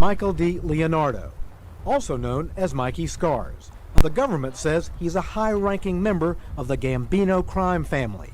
Michael D. Leonardo, also known as Mikey Scars. The government says he's a high-ranking member of the Gambino crime family.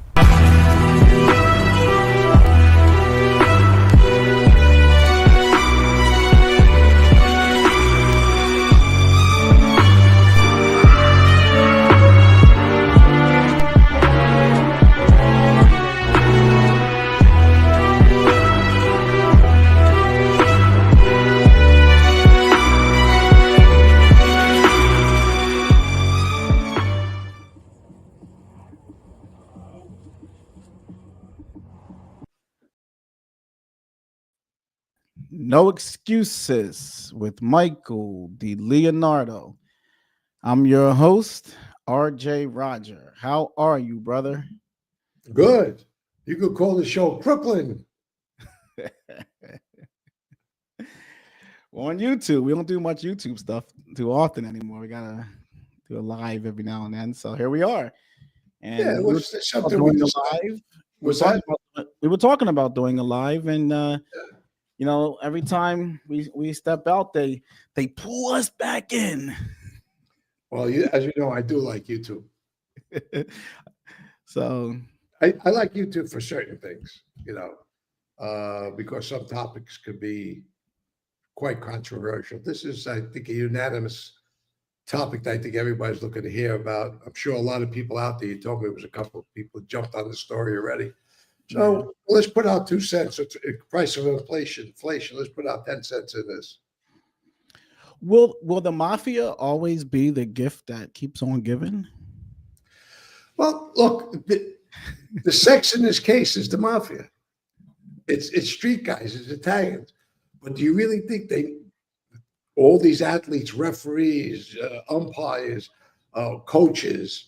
No Excuses with Michael D. Leonardo. I'm your host, RJ Roger. How are you, brother? Good. You could call the show Brooklyn. We're on YouTube. We don't do much YouTube stuff too often anymore. We gotta do a live every now and then. So here we are. And Yeah, it was something doing a live. We were talking about doing a live, and you know, every time we step out, they pull us back in. Well, as you know, I do like YouTube. So I like YouTube for certain things, because some topics could be quite controversial. This is, I think, a unanimous topic that I think everybody's looking to hear about. I'm sure a lot of people out there, you told me it was a couple of people jumped on the story already. So let's put out 2 cents. It's the price of inflation. Let's put out 10 cents in this. Will the mafia always be the gift that keeps on giving? Well, look, the sex in this case is the mafia. It's street guys, it's Italians. But do you really think all these athletes, referees, umpires, coaches,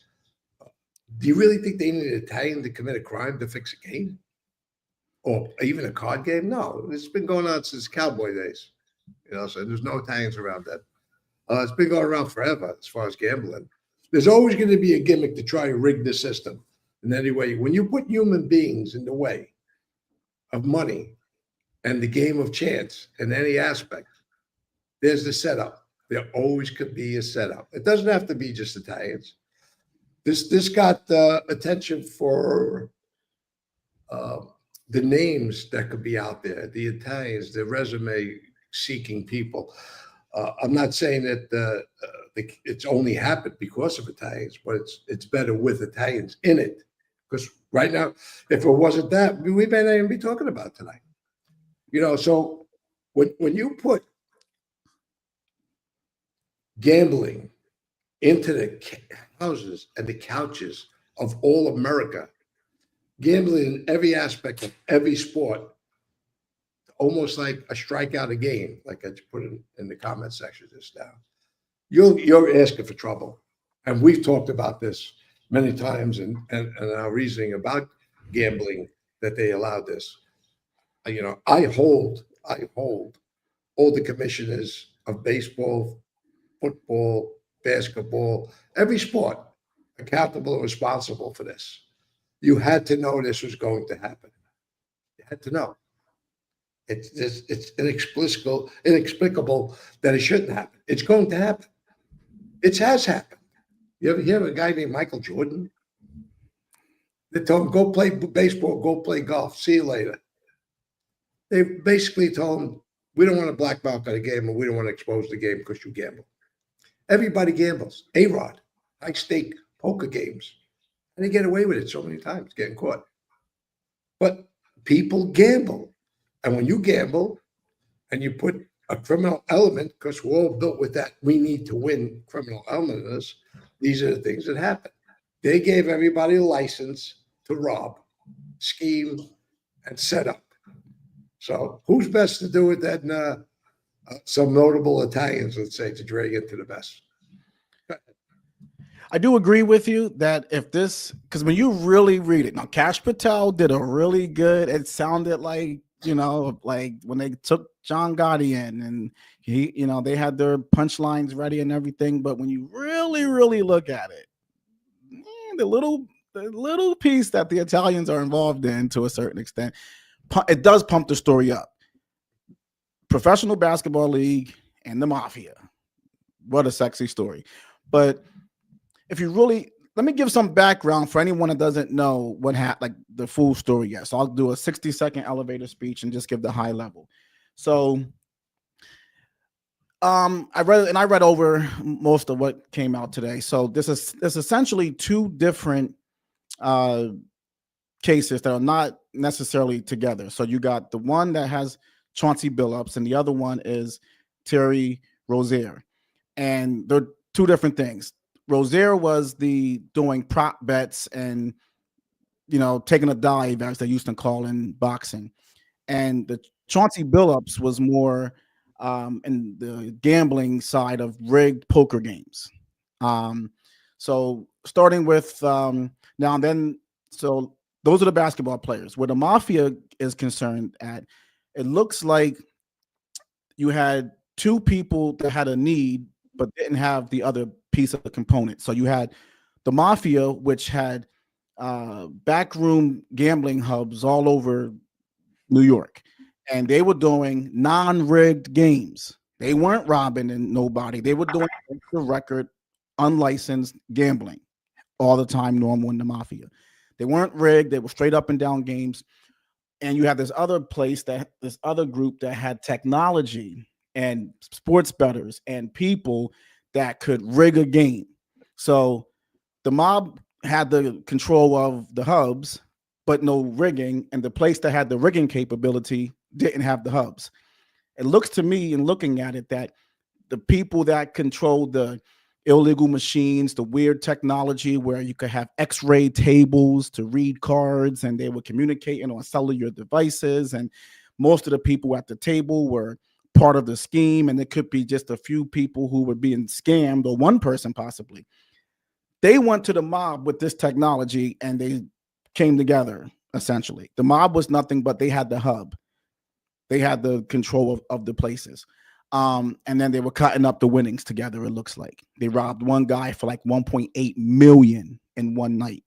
do you really think they need an Italian to commit a crime to fix a game? Or even a card game? No, it's been going on since cowboy days. So there's no Italians around that. It's been going around forever as far as gambling. There's always going to be a gimmick to try to rig the system in any way. When you put human beings in the way of money and the game of chance in any aspect, there's the setup. There always could be a setup. It doesn't have to be just Italians. This got attention for the names that could be out there, the Italians, the resume-seeking people. I'm not saying that it's only happened because of Italians, but it's better with Italians in it. Because right now, if it wasn't that, we may not even be talking about tonight. So when you put gambling into the houses and the couches of all America, gambling in every aspect of every sport, almost like a strikeout a game, like I put in the comment section just now. You're asking for trouble. And we've talked about this many times and our reasoning about gambling that they allowed this. I hold all the commissioners of baseball, football, basketball, every sport accountable and responsible for this. You had to know this was going to happen. You had to know. It's inexplicable that it shouldn't happen. It's going to happen. It has happened. You ever hear of a guy named Michael Jordan? They told him, go play baseball, go play golf. See you later. They basically told him, we don't want to black mark on a game and we don't want to expose the game because you gamble. Everybody gambles. A-Rod, high-stake poker games. And they get away with it so many times, getting caught. But people gamble. And when you gamble and you put a criminal element, because we're all built with that, we need to win criminal element in this, these are the things that happen. They gave everybody a license to rob, scheme, and set up. So who's best to do it than some notable Italians, let's say, to drag into the best? I do agree with you that if this, because when you really read it, now Cash Patel did a really good, it sounded like, like when they took John Gotti in and they had their punchlines ready and everything. But when you really, really look at it, the little piece that the Italians are involved in to a certain extent, it does pump the story up. professional basketball league and the Mafia. What a sexy story. But if you really, let me give some background for anyone that doesn't know what happened, like the full story yet. So I'll do a 60-second elevator speech and just give the high level. So I read over most of what came out today. So there's essentially two different cases that are not necessarily together. So you got the one that has Chauncey Billups, and the other one is Terry Rozier, and they're two different things. Rozier was the doing prop bets and taking a dive, as they used to call in boxing, and the Chauncey Billups was more in the gambling side of rigged poker games. So starting with now and then, so those are the basketball players. Where the Mafia is concerned at, it looks like you had two people that had a need but didn't have the other piece of the component. So you had the Mafia, which had backroom gambling hubs all over New York, and they were doing non-rigged games. They weren't robbing and nobody. They were doing the record, unlicensed gambling all the time, normal in the Mafia. They weren't rigged. They were straight up and down games. And you had this other group that had technology and sports bettors and people that could rig a game. So the mob had the control of the hubs, but no rigging, and the place that had the rigging capability didn't have the hubs. It looks to me, in looking at it, that the people that controlled the illegal machines, the weird technology where you could have x-ray tables to read cards, and they were communicating on cellular devices, and most of the people at the table were part of the scheme, and it could be just a few people who were being scammed, or one person possibly. They went to the mob with this technology, and they came together, essentially. The mob was nothing, but they had the hub. They had the control of the places. And then they were cutting up the winnings together, it looks like. They robbed one guy for like 1.8 million in one night.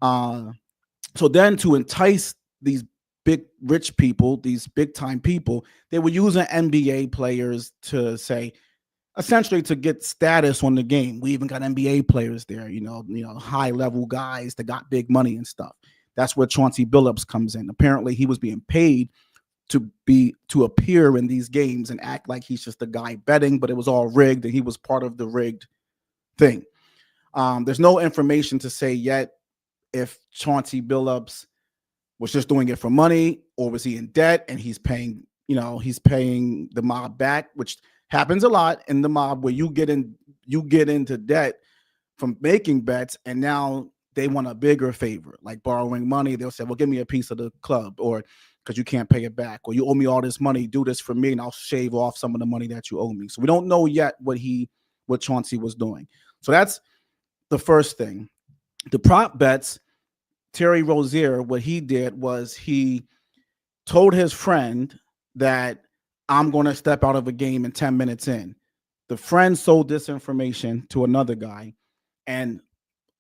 So then, to entice these big rich people, these big time people, they were using NBA players to say, essentially, to get status on the game. We even got NBA players there, high level guys that got big money and stuff. That's where Chauncey Billups comes in. Apparently he was being paid to appear in these games and act like he's just a guy betting, but it was all rigged, and he was part of the rigged thing. There's no information to say yet if Chauncey Billups was just doing it for money, or was he in debt and he's paying the mob back, which happens a lot in the mob, where you get into debt from making bets, and now they want a bigger favor, like borrowing money. They'll say, well, give me a piece of the club, or because you can't pay it back, or you owe me all this money, do this for me, and I'll shave off some of the money that you owe me. So we don't know yet what Chauncey was doing. So that's the first thing. The prop bets, Terry Rozier, what he did was he told his friend that I'm going to step out of a game in 10 minutes in. The friend sold this information to another guy, and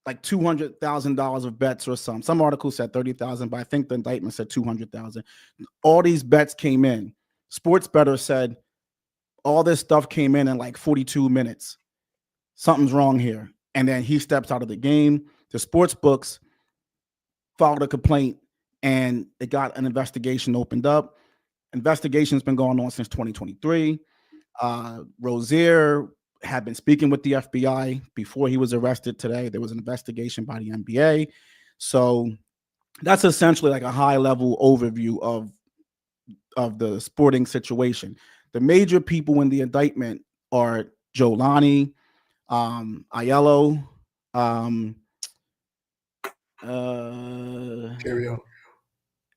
like $200,000 of bets or something. Some articles said 30,000, but I think the indictment said 200,000. All these bets came in. Sports Better said all this stuff came in like 42 minutes. Something's wrong here. And then he steps out of the game. The sports books filed a complaint, and it got an investigation opened up. Investigation's been going on since 2023. Rozier had been speaking with the FBI before he was arrested today. There was an investigation by the NBA. So that's essentially like a high level overview of the sporting situation. The major people in the indictment are Jolani, Aiello, Cheerio.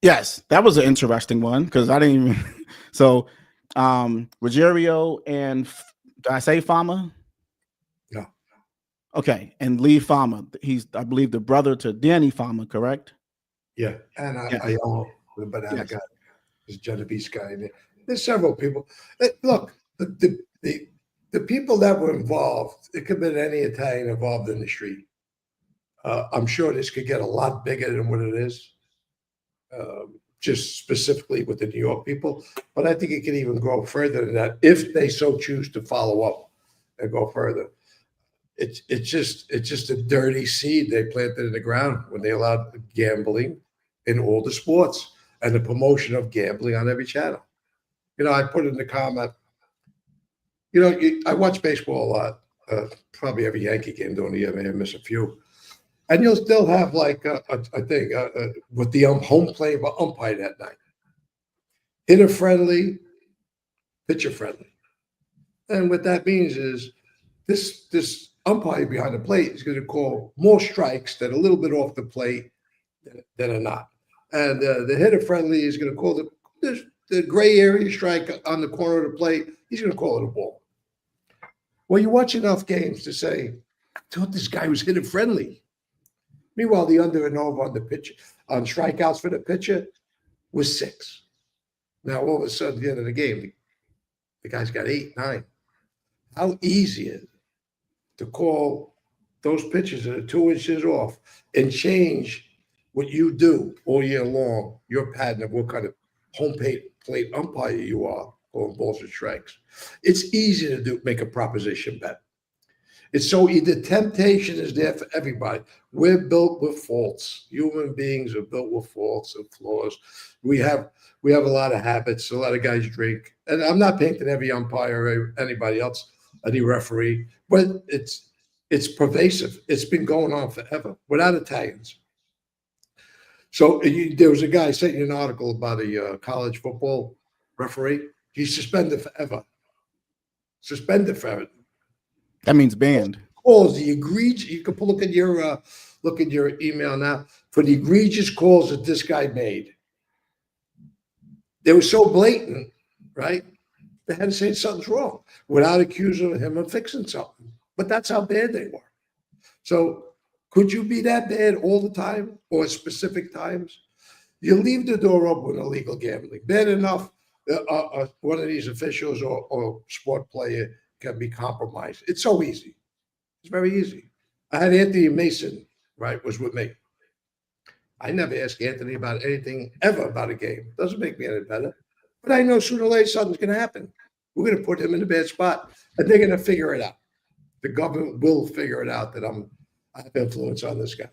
yes, that was an interesting one because I didn't even. So Rogerio and did I say Fama? Yeah. Okay, and Lee Fama. He's, I believe, the brother to Danny Fama, correct? Yeah. And Yes. I own the banana Yes. guy, this Genovese guy. There's several people. Look, the people that were involved, it could have been any Italian involved in the street. I'm sure this could get a lot bigger than what it is. just specifically with the New York people, but I think it can even go further than that if they so choose to follow up and go further. It's just a dirty seed they planted in the ground when they allowed gambling in all the sports and the promotion of gambling on every channel. I put in the comment, I watch baseball a lot, probably every Yankee game during the year, maybe I miss a few. And you'll still have like a thing with the home plate umpire that night. Hitter friendly, pitcher friendly. And what that means is this umpire behind the plate is going to call more strikes that are a little bit off the plate than are not. And the hitter friendly is going to call the gray area strike on the corner of the plate. He's going to call it a ball. Well, you watch enough games to say, I thought this guy was hitter friendly. Meanwhile, the under and over on the pitch on strikeouts for the pitcher was 6. Now, all of a sudden, at the end of the game, the guy's got 8, 9. How easy is it to call those pitches that are 2 inches off and change what you do all year long, your pattern of what kind of home plate umpire you are, calling balls and strikes? It's easy to make a proposition bet. It's so the temptation is there for everybody. We're built with faults. Human beings are built with faults and flaws. We have a lot of habits. A lot of guys drink, and I'm not painting every umpire or anybody else, any referee, but it's pervasive. It's been going on forever without Italians. So there was a guy sending an article about a college football referee. He's suspended forever. Suspended forever. That means banned. Calls the egregious. You can look at your email now for the egregious calls that this guy made. They were so blatant, right? They had to say something's wrong without accusing him of fixing something. But that's how bad they were. So could you be that bad all the time or at specific times? You leave the door open with illegal gambling. Bad enough, one of these officials or sport player can be compromised. It's so easy. It's very easy. I had Anthony Mason, right, was with me. I never asked Anthony about anything ever about a game. Doesn't make me any better. But I know sooner or later something's going to happen. We're going to put him in a bad spot, and they're going to figure it out. The government will figure it out that I have influence on this guy.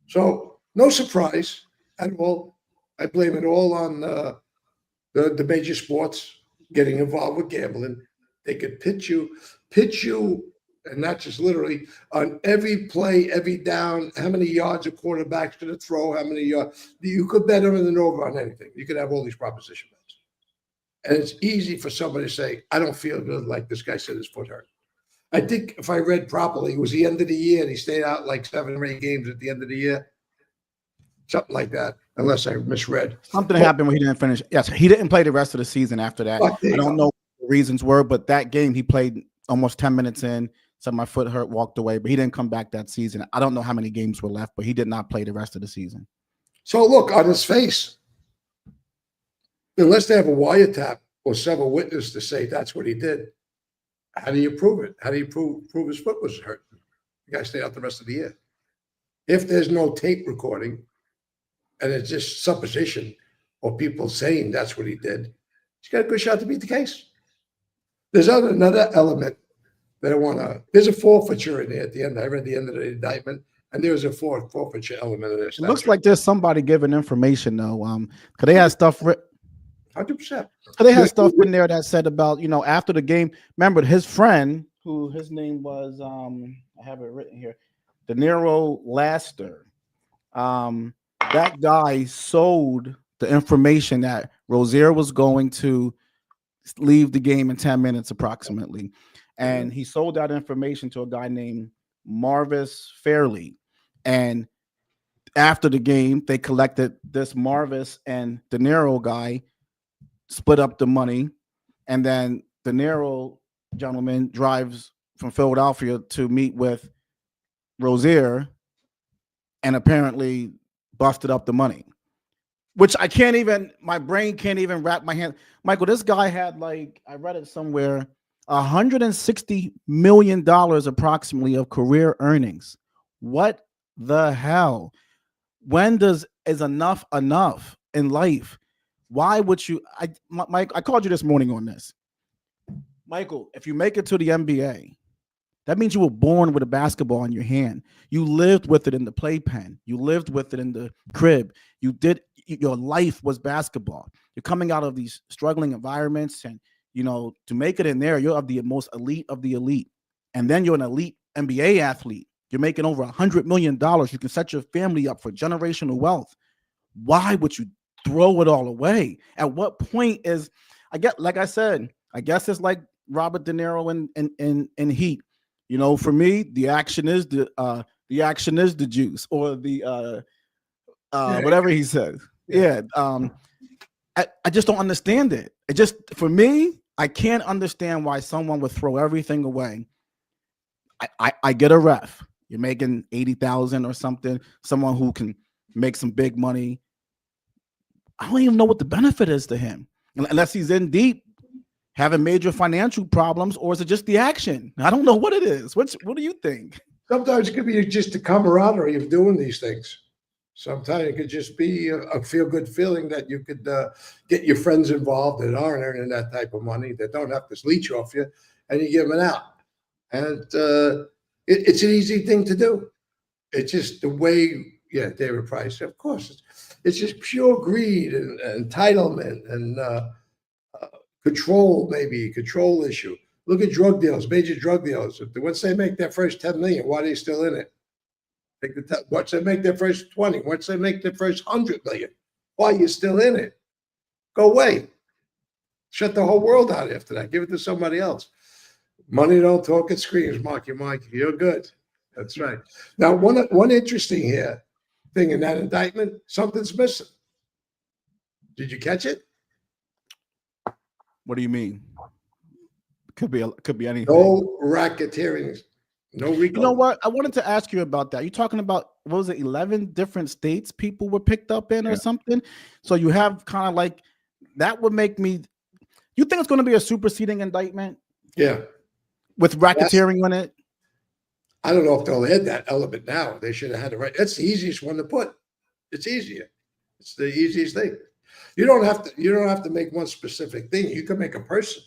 So no surprise at all. I blame it all on the major sports getting involved with gambling. They could pitch you, and not just literally, on every play, every down, how many yards a quarterback's going to throw, how many yards. You could bet on and over on anything. You could have all these proposition bets. And it's easy for somebody to say, I don't feel good, like this guy said his foot hurt. I think if I read properly, it was the end of the year, and he stayed out like 7 or 8 games at the end of the year. Something like that, unless I misread. Something happened when he didn't finish. Yes, he didn't play the rest of the season after that. I don't know what the reasons were, but that game he played almost 10 minutes in, said my foot hurt, walked away, but he didn't come back that season. I don't know how many games were left, but he did not play the rest of the season. So look, on his face, unless they have a wiretap or several witnesses to say that's what he did, how do you prove it? How do you prove his foot was hurt? The guy stayed out the rest of the year. If there's no tape recording, and it's just supposition or people saying that's what he did, he's got a good shot to beat the case. There's another element that I want to, there's a forfeiture in there at the end. I read the end of the indictment, and there's a forfeiture element of this. It looks like there's somebody giving information though. Because they had stuff 100%. They had stuff in there that said about, after the game, remember his friend, who his name was, I have it written here, De Niro Laster. That guy sold the information that Rozier was going to leave the game in 10 minutes approximately. And he sold that information to a guy named Marvis Fairley. And after the game, they collected this Marvis and De Niro guy, split up the money. And then De Niro gentleman drives from Philadelphia to meet with Rozier and apparently busted up the money, which my brain can't even wrap my hand. Michael, this guy had, like, I read it somewhere, $160 million approximately of career earnings. What the hell? When does is enough in life. Why would you? Mike, I called you this morning on this. Michael, if you make it to the NBA, that means you were born with a basketball in your hand. You lived with it in the playpen. You lived with it in the crib. Your life was basketball. You're coming out of these struggling environments, and to make it in there, you're of the most elite of the elite. And then you're an elite NBA athlete. You're making over $100 million. You can set your family up for generational wealth. Why would you throw it all away? At what point like I said, I guess it's like Robert De Niro in Heat. For me, the action is the juice, or the whatever he says. Yeah. I just don't understand it. For me, I can't understand why someone would throw everything away. I get a ref. You're making 80,000 or something. Someone who can make some big money. I don't even know what the benefit is to him, unless he's in deep, having major financial problems, or is it just the action? I don't know what it is. What do you think? Sometimes it could be just the camaraderie of doing these things. Sometimes it could just be a feel-good feeling that you could get your friends involved that aren't earning that type of money, that don't have to leech off you, and you give them an out. And it's an easy thing to do. It's just the way, David Price, of course, it's just pure greed and entitlement and control issue. Look at drug deals, major drug deals. Once they make their first 10 million, why are they still in it? Once they make their first 20, once they make their first 100 million, why are you still in it? Go away. Shut the whole world out after that. Give it to somebody else. Money don't talk, it screams. Mark, you're good. That's right. Now, one interesting thing in that indictment, something's missing. Did you catch it? What do you mean? Could be anything. No racketeering. No RICO. You know what? I wanted to ask you about that. You're talking about, what was it, 11 different states people were picked up in or something? So you have kind of like, that would make me, you think it's going to be a superseding indictment? Yeah. With racketeering on it? I don't know if they'll add that element now. They should have had it right. That's the easiest one to put. It's easier. It's the easiest thing. You don't have to make one specific thing. You can make a person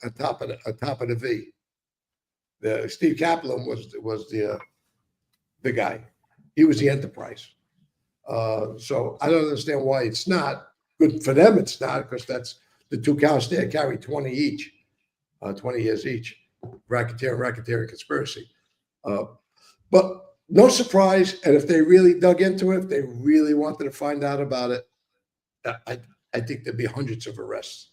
on top of the V. Steve Kaplan was the guy. He was the enterprise. So I don't understand why it's not good for them. It's not, because that's the two counts there carry 20 each, 20 years each. Racketeering conspiracy. But no surprise. And if they really dug into it, if they really wanted to find out about it, I think there'd be hundreds of arrests.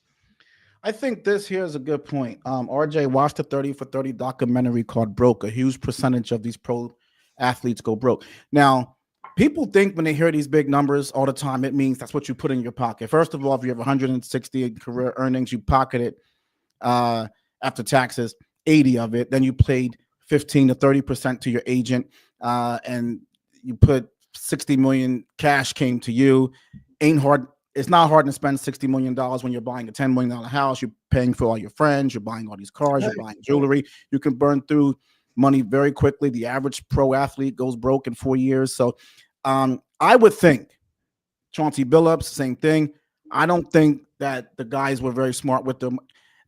I think this here is a good point. RJ watched the 30 for 30 documentary called Broke. A huge percentage of these pro athletes go broke. Now, people think when they hear these big numbers all the time, it means that's what you put in your pocket. First of all, if you have 160 in career earnings, you pocket it after taxes, 80 of it. Then you paid 15 to 30% to your agent, and you put 60 million cash came to you. Ain't hard. It's not hard to spend $60 million when you're buying a $10 million house. You're paying for all your friends. You're buying all these cars. You're buying jewelry. You can burn through money very quickly. The average pro athlete goes broke in 4 years. So I would think Chauncey Billups, same thing. I don't think that the guys were very smart with them.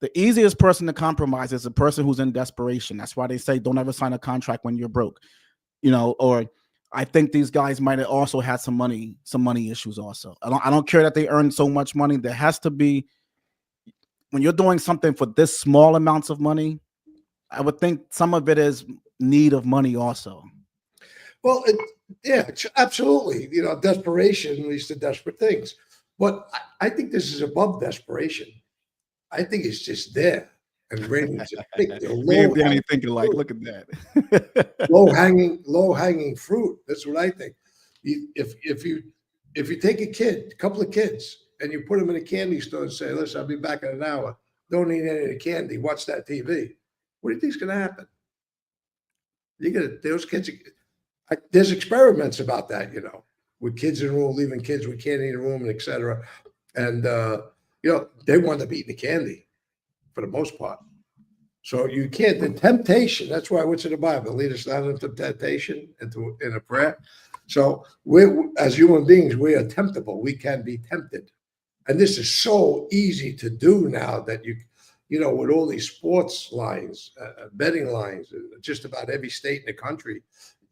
The easiest person to compromise is a person who's in desperation. That's why they say don't ever sign a contract when you're broke, or I think these guys might have also had some money issues also. I don't care that they earn so much money. There has to be, when you're doing something for this small amounts of money, I would think some of it is need of money also. Well, absolutely. Desperation leads to desperate things. But I think this is above desperation. I think it's just there and ready to pick the look at that. low hanging fruit. That's what I think. If you take a couple of kids, and you put them in a candy store and say, "Listen, I'll be back in an hour. Don't eat any of the candy. Watch that TV." What do you think's going to happen? Those kids. There's experiments about that, with kids in a room, leaving kids with candy in a room, and et cetera. And they wind up eating the candy for the most part. So you can't. The temptation. That's why what's in the Bible? Lead us not into temptation, in a prayer. So we're, as human beings, we are temptable. We can be tempted. And this is so easy to do now that you know, with all these sports lines, betting lines, just about every state in the country,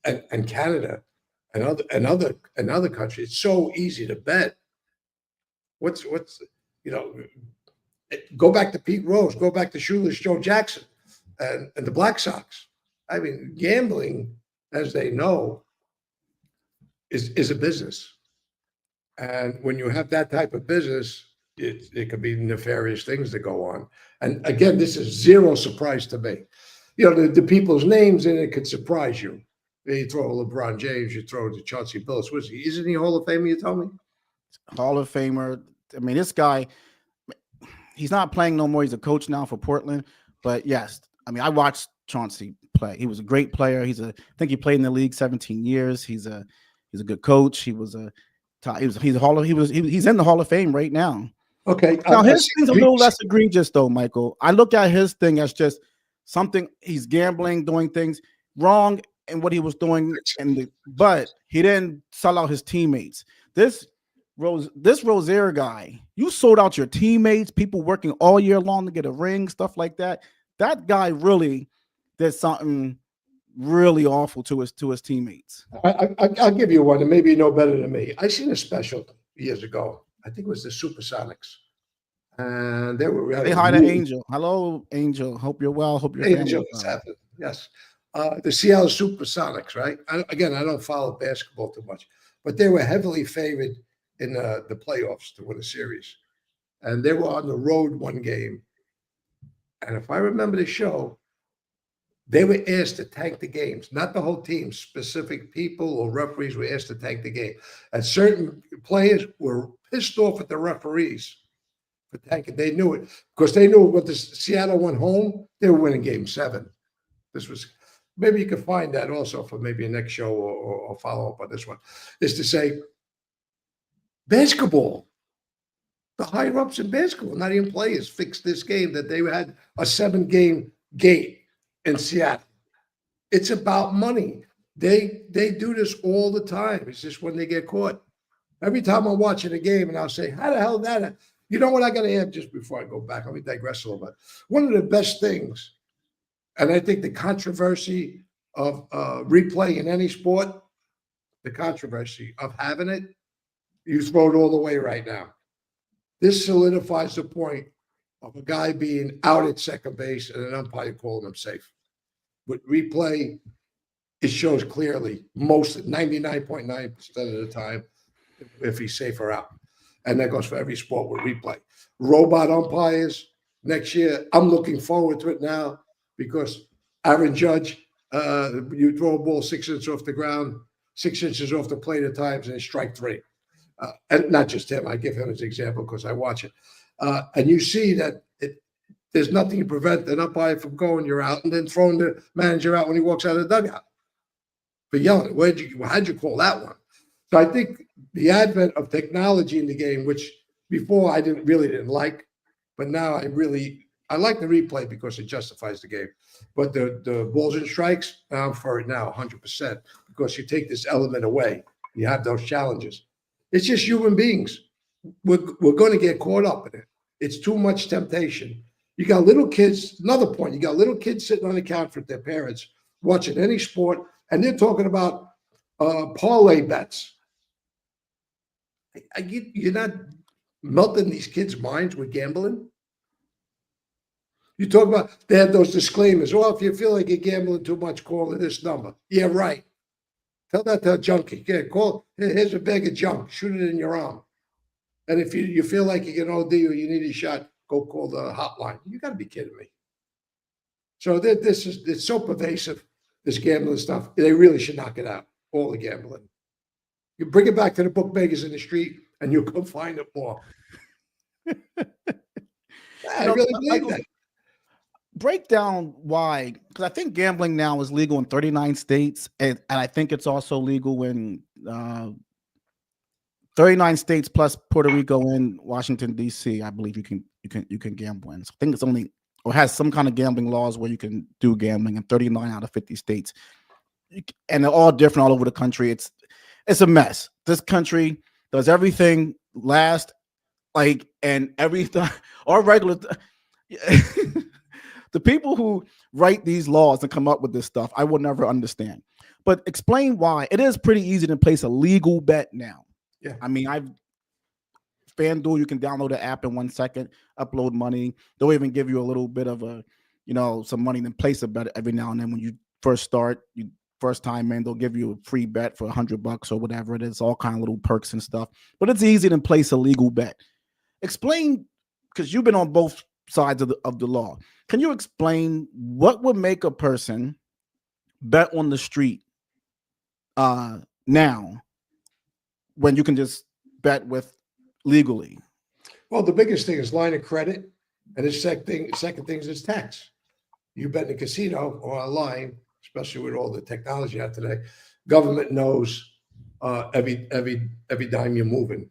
and Canada, and other countries, it's so easy to bet. What's you know, go back to Pete Rose, go back to Shoeless Joe Jackson, and the Black Sox. I mean, gambling, as they know, is a business. And when you have that type of business, it could be nefarious things that go on. And again, this is zero surprise to me. You know, the people's names in it could surprise you. You throw LeBron James, you throw to Chauncey Billups. Isn't he Hall of Fame, you told me? Hall of Famer. I mean, this guy, he's not playing no more. He's a coach now for Portland. But yes, I mean, I watched Chauncey play. He was a great player. I think he played in the league 17 years. He's a good coach. He's in the Hall of Fame right now. Okay. Now his thing's a little less egregious though, Michael. I look at his thing as just something he's gambling, doing things wrong in what he was doing, but he didn't sell out his teammates. This Rozier guy, you sold out your teammates, people working all year long to get a ring, stuff like that. That guy really did something really awful to his teammates. I'll give you one, and maybe you know better than me. I seen a special years ago. I think it was the Supersonics, and they hired an Angel. Hello, Angel. Hope you're well. Hope your Angel is happening. Yes, the Seattle Supersonics. Right. Again, I don't follow basketball too much, but they were heavily favored in the playoffs to win a series, and they were on the road one game. And if I remember the show, they were asked to tank the games, not the whole team. Specific people or referees were asked to tank the game. And certain players were pissed off at the referees for tanking. They knew it because they knew when the Seattle went home, they were winning Game 7. This was, maybe you can find that also for maybe a next show or follow up on this one, is to say basketball. The higher ups in basketball, not even players, fixed this game that they had a 7-game gate in Seattle. It's about money. They do this all the time. It's just when they get caught. Every time I'm watching a game and I'll say, how the hell that? You know what I got to add just before I go back? Let me digress a little bit. One of the best things, and I think the controversy of replay in any sport, the controversy of having it, you throw it all away right now. This solidifies the point of a guy being out at second base and an umpire calling him safe. With replay, it shows clearly, most 99.9% of the time, if he's safe or out. And that goes for every sport with replay. Robot umpires next year, I'm looking forward to it now because Aaron Judge, you throw a ball 6 inches off the ground, 6 inches off the plate at times, and it's strike 3. And not just him, I give him as an example because I watch it. And you see that there's nothing to prevent an umpire from going, you're out, and then throwing the manager out when he walks out of the dugout. But yelling, how'd you call that one? So I think the advent of technology in the game, which before I didn't like, but now I like the replay because it justifies the game. But the balls and strikes, I'm for it now 100% because you take this element away. You have those challenges. It's just human beings. We're going to get caught up in it. It's too much temptation. You got little kids. Another point, you got little kids sitting on the couch with their parents watching any sport, and they're talking about parlay bets. You're not melting these kids' minds with gambling. You talk about, they have those disclaimers. Well, if you feel like you're gambling too much, call this number. Yeah, right. Tell that to a junkie. Yeah, here's a bag of junk. Shoot it in your arm. And if you feel like you can OD or you need a shot, go call the hotline. You got to be kidding me. So it's so pervasive, this gambling stuff. They really should knock it out, all the gambling. You bring it back to the bookmakers in the street, and you'll go find it more. I really believe that. Break down why, because I think gambling now is legal in 39 states, and I think it's also legal in 39 states plus Puerto Rico and Washington D.C. I believe you can gamble in. So I think it's only, or has some kind of gambling laws where you can do gambling in 39 out of 50 states, and they're all different all over the country. It's a mess. This country does everything last, like, and everything, or regular. The people who write these laws and come up with this stuff, I will never understand. But explain why. It is pretty easy to place a legal bet now. Yeah. I mean, FanDuel, you can download the app in 1 second, upload money. They'll even give you a little bit of some money to place a bet every now and then when you first start. First time, man, they'll give you a free bet for $100 or whatever it is, all kind of little perks and stuff. But it's easy to place a legal bet. Explain, because you've been on both sides of the law. Can you explain what would make a person bet on the street now when you can just bet with legally? Well, the biggest thing is line of credit, and the second thing is tax. You bet in a casino or online, especially with all the technology out today, government knows every dime you're moving,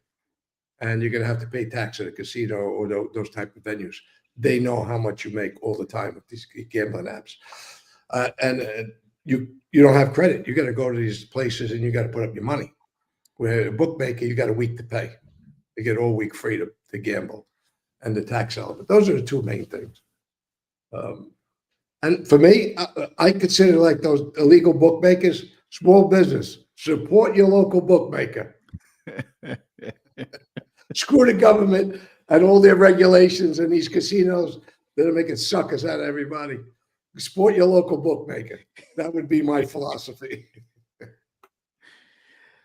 and you're going to have to pay tax at a casino or those type of venues. They know how much you make all the time with these gambling apps, and you don't have credit. You got to go to these places and you got to put up your money. Where a bookmaker, you got a week to pay. You get all week free to gamble, and the tax element. Those are the two main things. And for me, I consider like those illegal bookmakers small business. Support your local bookmaker. Screw the government and all their regulations and these casinos that are making suckers out of everybody. Support your local bookmaker. That would be my philosophy.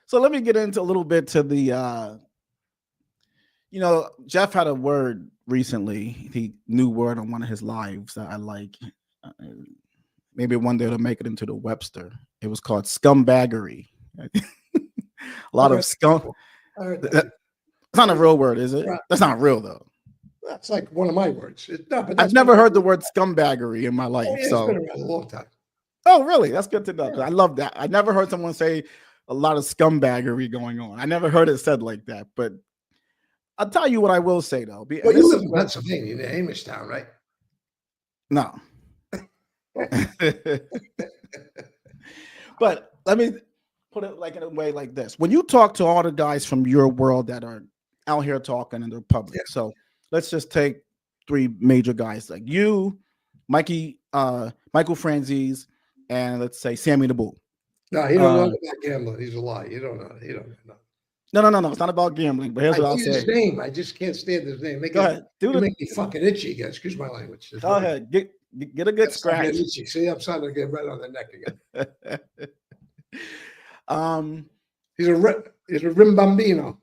So let me get into a little bit to the, Jeff had a word recently, the new word on one of his lives that I like. Maybe one day to make it into the Webster. It was called scumbaggery. A lot of scum. It's not a real word, is it? That's not real though. That's like one of my words. But I've never heard the word scumbaggery in my life. Oh, yeah, so it's been around a long time. Oh, really? That's good to know. I love that. I never heard someone say a lot of scumbaggery going on. I never heard it said like that. But I'll tell you what I will say though. Well, you live in Pennsylvania, in Amishtown, right? No. But let me put it like in a way like this. When you talk to all the guys from your world that are out here talking in the public, so let's just take three major guys like you, Mikey, Michael Franzese, and let's say Sammy the Bull. No, he don't know about gambling. He's a lie. You don't know. He don't know. No. It's not about gambling. But here's what I'll say. His name. I just can't stand his name. Go ahead. Make me fucking itchy again. Excuse my language. Go ahead. Get a good scratch. See, I'm starting to get right on the neck again. He's a rimbambino.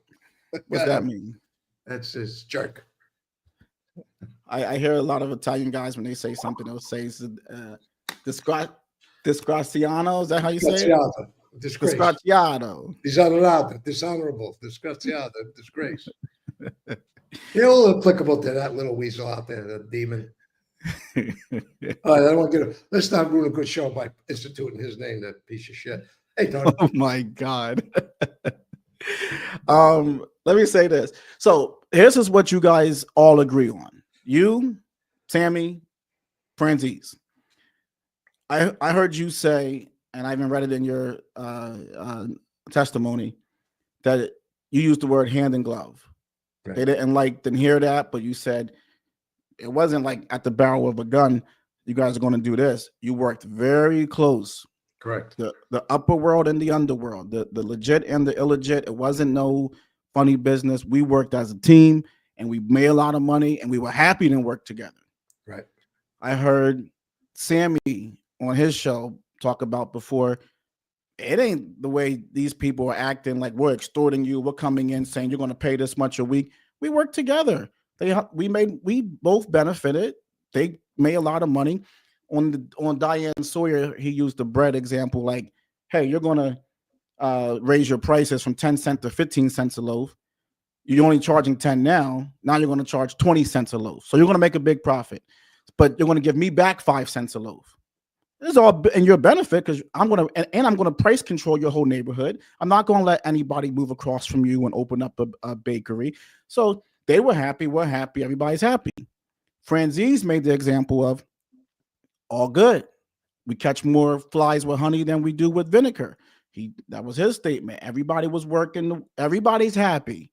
What's that mean? That's his jerk. I hear a lot of Italian guys when they say something, they'll say disgraziano. Is that how you say it? Disgraziato. Dishonorable. Disgraziato. Disgrace. They're all applicable to that little weasel out there, the demon. All right, I don't want to let's not ruin a good show by instituting his name, that piece of shit. Hey, Tony. Oh my God. Let me say this. So here's just what you guys all agree on. You, Sammy, Franzese. I heard you say, and I even read it in your testimony, that you used the word hand in glove. Right. They didn't hear that, but you said it wasn't like at the barrel of a gun, you guys are going to do this. You worked very close. Correct. The upper world and the underworld, the legit and the illegit. It wasn't no funny business. We worked as a team and we made a lot of money and we were happy to work together. Right. I heard Sammy on his show talk about before, it ain't the way these people are acting, like we're extorting you. We're coming in saying you're going to pay this much a week. We worked together. We both benefited. They made a lot of money. On Diane Sawyer, he used the bread example, like, hey, you're going to raise your prices from 10 cents to 15 cents a loaf. You're only charging 10 now. Now you're going to charge 20 cents a loaf. So you're going to make a big profit, but you're going to give me back 5 cents a loaf. This is all in your benefit because I'm going to price control your whole neighborhood. I'm not going to let anybody move across from you and open up a bakery. So they were happy. We're happy. Everybody's happy. Franzese made the example of all good. We catch more flies with honey than we do with vinegar. That was his statement. Everybody was working. Everybody's happy.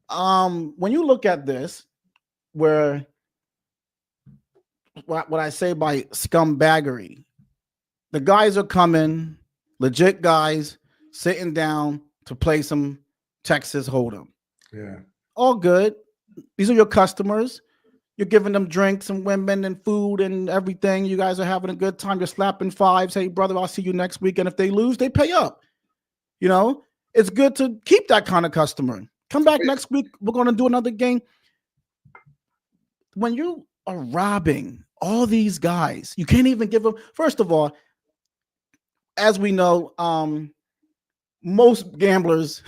When you look at this, where what I say by scumbaggery, the guys are coming, legit guys, sitting down to play some Texas Hold'em. Yeah. All good. These are your customers. You're giving them drinks and women and food and everything. You guys are having a good time. You're slapping fives. Hey, brother, I'll see you next week. And if they lose, they pay up. You know, it's good to keep that kind of customer. Come back next week. We're going to do another game. When you are robbing all these guys, you can't even give them. First of all, as we know, most gamblers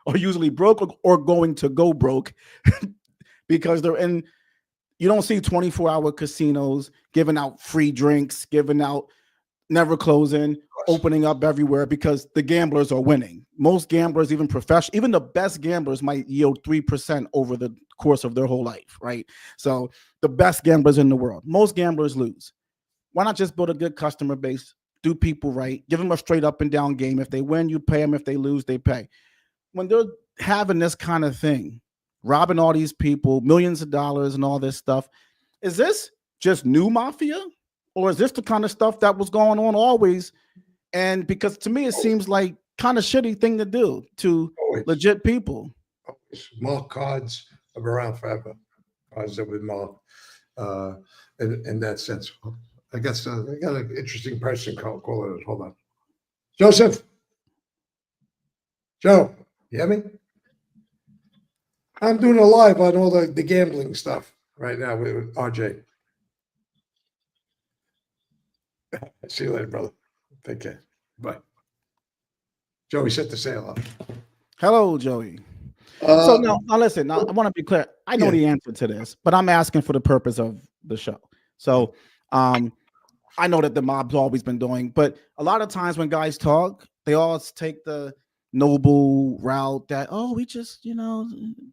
are usually broke or going to go broke because they're in. You don't see 24-hour casinos giving out free drinks, giving out never closing, opening up everywhere because the gamblers are winning. Most gamblers, even professional, even the best gamblers might yield 3% over the course of their whole life, right? So the best gamblers in the world, most gamblers lose. Why not just build a good customer base, do people right, give them a straight up and down game. If they win, you pay them. If they lose, they pay. When they're having this kind of thing, robbing all these people, millions of dollars and all this stuff, is this just new Mafia? Or is this the kind of stuff that was going on always? And because to me, it seems like kind of shitty thing to do to legit people. Marked cards have been around forever. Cards that were marked in that sense. I got an interesting person calling it. Hold on. Joseph. Joe, you hear me? I'm doing a live on all the gambling stuff right now with RJ. See you later, brother. Take care. Bye. Joey set the sale up. Hello, Joey. So now listen. Now I want to be clear. I know the answer to this, but I'm asking for the purpose of the show. So, I know that the mob's always been doing, but a lot of times when guys talk, they always take the noble route that we just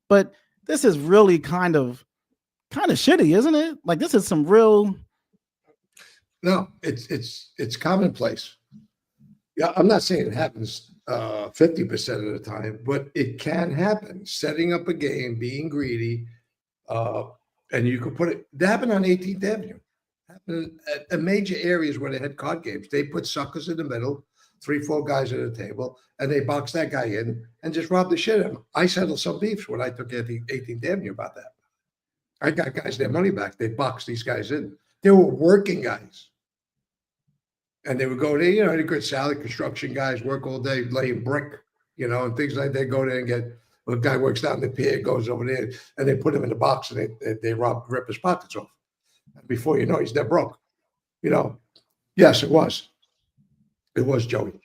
but this is really kind of shitty, isn't it? Like this is some real. No, it's commonplace. Yeah, I'm not saying it happens 50% of the time, but it can happen. Setting up a game, being greedy, and you could put it. That happened on 18th Avenue. Happened at major areas where they had card games. They put suckers in the middle, 3-4 guys at a table, and they boxed that guy in and just robbed the shit out of him. I settled some beefs when I took 18th Avenue about that. I got guys their money back. They boxed these guys in. They were working guys. And they would go there, they're good salary construction guys, work all day, laying brick, and things like that. They go there and get a guy works down the pier, goes over there, and they put him in the box and they rip his pockets off. And before you know, he's dead broke. Yes, it was. It was Joey.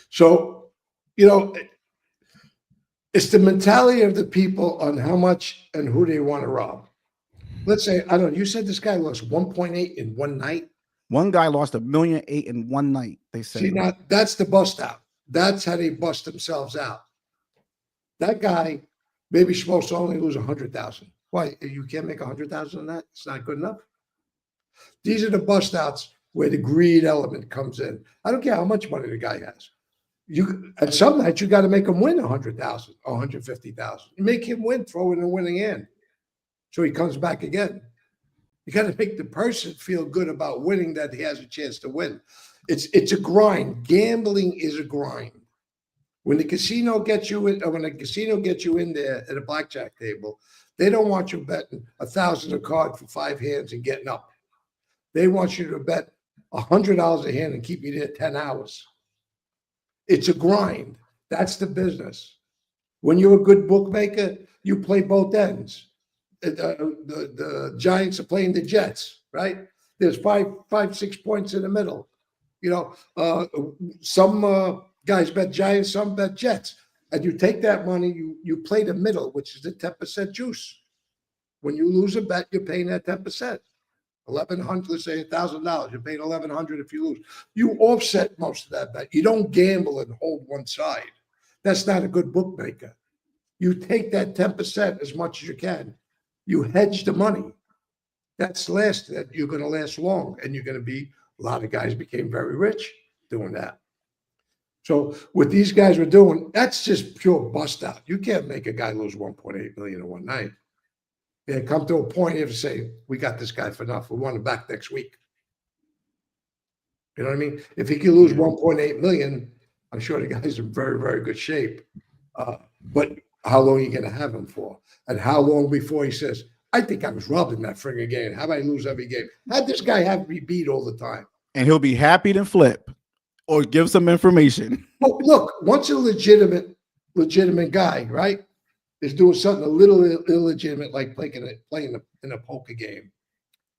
So, it's the mentality of the people on how much and who they want to rob. Let's say, I don't know, you said this guy lost 1.8 in one night. One guy lost $1.8 million in one night, they say. See, now that's the bust out. That's how they bust themselves out. That guy maybe supposed to only lose 100,000. Why? You can't make 100,000 on that? It's not good enough. These are the bust outs where the greed element comes in. I don't care how much money the guy has. At some nights you got to make him win 100,000 or 150,000. You make him win, throw in a winning hand, so he comes back again. You got to make the person feel good about winning, that he has a chance to win. It's a grind. Gambling is a grind. When the casino gets you in, or when the casino gets you in there at a blackjack table, they don't want you betting 1,000 a card for 5 hands and getting up. They want you to bet $100 a hand and keep you there 10 hours. It's a grind. That's the business. When you're a good bookmaker, you play both ends. The Giants are playing the Jets, right? There's 6 points in the middle. Some guys bet Giants, some bet Jets. And you take that money, you play the middle, which is the 10% juice. When you lose a bet, you're paying that 10%. $1,100, let's say $1,000. You're paying $1,100 if you lose. You offset most of that bet. You don't gamble and hold one side. That's not a good bookmaker. You take that 10% as much as you can. You hedge the money. That you're going to last long, and you're going to be. A lot of guys became very rich. doing that. So what these guys were doing, that's just pure bust out. You can't make a guy lose 1.8 million in one night. And come to a point you have to say, we got this guy for enough. We want him back next week. You know what I mean? If he can lose 1.8 million, I'm sure the guy's in very, very good shape. But how long are you going to have him for? And how long before he says, I think I was robbed in that friggin' game. How about I lose every game? How'd this guy have me beat all the time? And he'll be happy to flip or give some information. Well, look, once a legitimate guy, right, is doing something a little illegitimate, like playing in a poker game,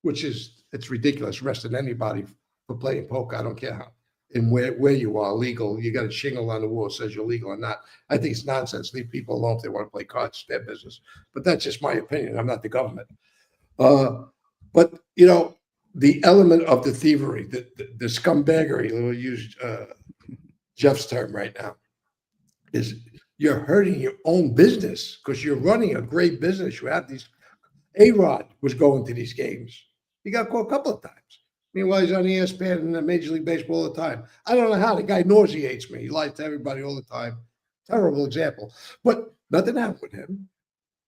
which is, it's ridiculous, arresting anybody for playing poker. I don't care how and where you are legal. You got a shingle on the wall that says you're legal or not. I think it's nonsense. Leave people alone if they want to play cards. It's their business. But that's just my opinion. I'm not the government. But you know, the element of the thievery, the scumbaggery, we'll use Jeff's term right now, is you're hurting your own business because you're running a great business. You have these. A-Rod was going to these games. He got caught a couple of times. Meanwhile, he's on ESPN and Major League Baseball all the time. I don't know how. The guy nauseates me. He lies to everybody all the time. Terrible example. But nothing happened with him.